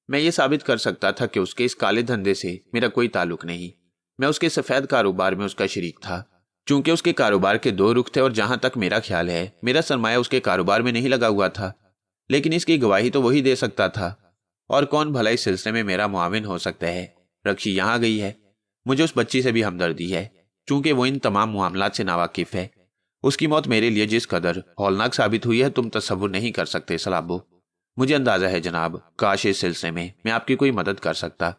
میں یہ ثابت کر سکتا تھا کہ اس کے اس کالے دھندے سے میرا کوئی تعلق نہیں۔ میں اس کے سفید کاروبار میں اس کا شریک تھا۔ چونکہ اس کے کاروبار کے دو رخ تھے اور جہاں تک میرا خیال ہے میرا سرمایہ اس کے کاروبار میں نہیں لگا ہوا تھا، لیکن اس کی گواہی تو وہی دے سکتا تھا، اور کون بھلا اس سلسلے میں میرا معاون ہو سکتا ہے؟ رکشی یہاں گئی ہے، مجھے اس بچی سے بھی ہمدردی ہے، چونکہ وہ ان تمام معاملات سے ناواقف ہے۔ اس کی موت میرے لیے جس قدر ہولناک ثابت ہوئی ہے تم تصور نہیں کر سکتے سلابو۔ مجھے اندازہ ہے جناب، کاش اس سلسلے میں آپ کی کوئی مدد کر سکتا۔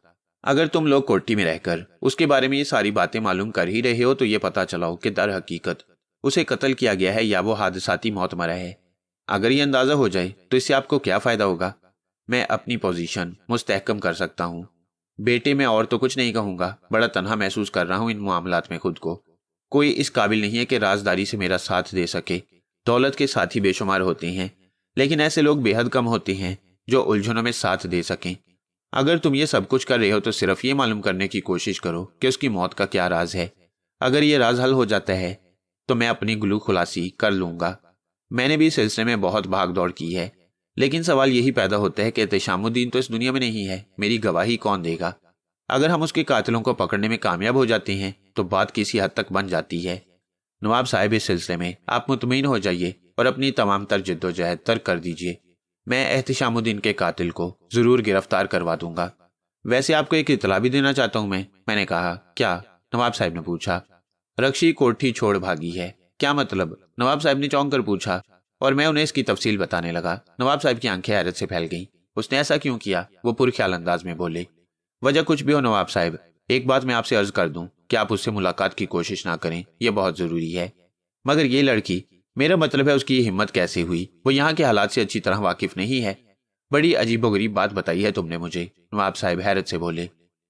اگر تم لوگ کوٹھی میں رہ کر اس کے بارے میں یہ ساری باتیں معلوم کر ہی رہے ہو تو یہ پتہ چلاؤ کہ در حقیقت اسے قتل کیا گیا ہے یا وہ حادثاتی موت مرا ہے۔ اگر یہ اندازہ ہو جائے تو اس سے آپ کو کیا فائدہ ہوگا؟ میں اپنی پوزیشن مستحکم کر سکتا ہوں۔ بیٹے میں اور تو کچھ نہیں کہوں گا، بڑا تنہا محسوس کر رہا ہوں ان معاملات میں خود کو۔ کوئی اس قابل نہیں ہے کہ رازداری سے میرا ساتھ دے سکے۔ دولت کے ساتھی بے شمار ہوتے ہیں، لیکن ایسے لوگ بے حد کم ہوتے ہیں جو الجھنوں میں ساتھ دے سکیں۔ اگر تم یہ سب کچھ کر رہے ہو تو صرف یہ معلوم کرنے کی کوشش کرو کہ اس کی موت کا کیا راز ہے۔ اگر یہ راز حل ہو جاتا ہے تو میں اپنی گلو خلاصی کر لوں گا۔ میں نے بھی اس سلسلے میں بہت بھاگ دوڑ کی ہے، لیکن سوال یہی پیدا ہوتا ہے کہ احتشام الدین تو اس دنیا میں نہیں ہے، میری گواہی کون دے گا؟ اگر ہم اس کے قاتلوں کو پکڑنے میں کامیاب ہو جاتے ہیں تو بات کسی حد تک بن جاتی ہے۔ نواب صاحب اس سلسلے میں آپ مطمئن ہو جائیے اور اپنی تمام تر جد و جہد ترک کر دیجیے۔ میں احتشام الدین کے قاتل کو ضرور گرفتار کروا دوں گا۔ ویسے آپ کو ایک اطلاع بھی دینا چاہتا ہوں میں نے کہا۔ کیا؟ نواب صاحب نے پوچھا۔ رکشی کوٹھی چھوڑ بھاگی ہے۔ کیا مطلب؟ نواب صاحب نے چونک کر پوچھا، اور میں انہیں اس کی تفصیل بتانے لگا۔ نواب صاحب کی آنکھیں حیرت سے پھیل گئیں۔ اس نے ایسا کیوں کیا؟ وہ پرخیال انداز میں بولے۔ وجہ کچھ بھی ہو نواب صاحب، ایک بات میں آپ سے عرض کر دوں کہ آپ اس سے ملاقات کی کوشش نہ کریں، یہ بہت ضروری ہے۔ مگر یہ لڑکی، میرا مطلب ہے اس کی یہ ہمت کیسے ہوئی؟ وہ یہاں کے حالات سے اچھی طرح واقف نہیں ہے۔ بڑی عجیب و غریب بات بتائی ہے تم نے مجھے، نواب صاحب حیرت سے بولے۔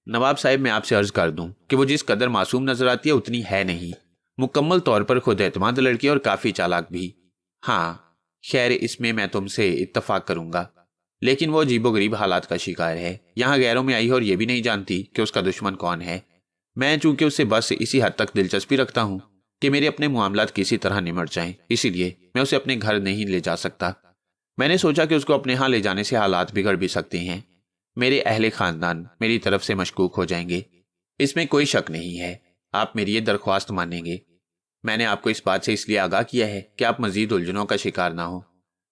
نواب صاحب میں آپ سے عرض کر دوں کہ وہ جس قدر معصوم نظر آتی ہے اتنی ہے نہیں، مکمل طور پر خود اعتماد لڑکی اور کافی چالاک بھی۔ ہاں خیر، اس میں تم سے اتفاق کروں گا، لیکن وہ عجیب و غریب حالات کا شکار ہے، یہاں غیروں میں آئی ہے اور یہ بھی نہیں جانتی کہ اس کا دشمن کون ہے۔ میں چونکہ اس سے بس اسی حد تک دلچسپی رکھتا ہوں کہ میرے اپنے معاملات کسی طرح نمٹ جائیں، اسی لیے میں اسے اپنے گھر نہیں لے جا سکتا۔ میں نے سوچا کہ اس کو اپنے ہاں لے جانے سے حالات بگڑ بھی سکتے ہیں، میرے اہل خاندان میری طرف سے مشکوک ہو جائیں گے۔ اس میں کوئی شک نہیں ہے، آپ میری یہ درخواست مانیں گے۔ میں نے آپ کو اس بات سے اس لیے آگاہ کیا ہے کہ آپ مزید الجھنوں کا شکار نہ ہو۔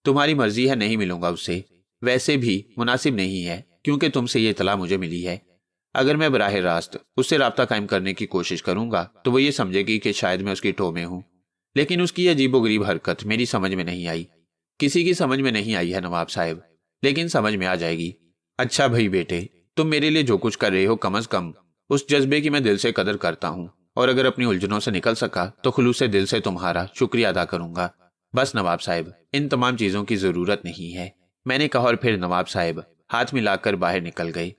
تمہاری مرضی ہے نہیں ملوں گا اس سے، ویسے بھی مناسب نہیں ہے کیونکہ تم سے یہ اطلاع مجھے ملی ہے۔ اگر میں براہ راست اس سے رابطہ قائم کرنے کی کوشش کروں گا تو وہ یہ سمجھے گی کہ شاید میں اس کی ٹو میں ہوں، لیکن اس کی یہ عجیب و غریب حرکت میری سمجھ میں نہیں آئی۔ کسی کی سمجھ میں نہیں آئی ہے نواب صاحب، لیکن سمجھ میں آ جائے گی۔ اچھا بھائی بیٹے، تم میرے لیے جو کچھ کر رہے ہو کم از کم اس جذبے کی میں دل سے قدر کرتا ہوں، اور اگر اپنی الجھنوں سے نکل سکا تو خلوص دل سے تمہارا شکریہ ادا کروں گا۔ بس نواب صاحب، ان تمام چیزوں کی ضرورت نہیں ہے، میں نے کہا، اور پھر نواب صاحب ہاتھ ملا کر باہر نکل گئے۔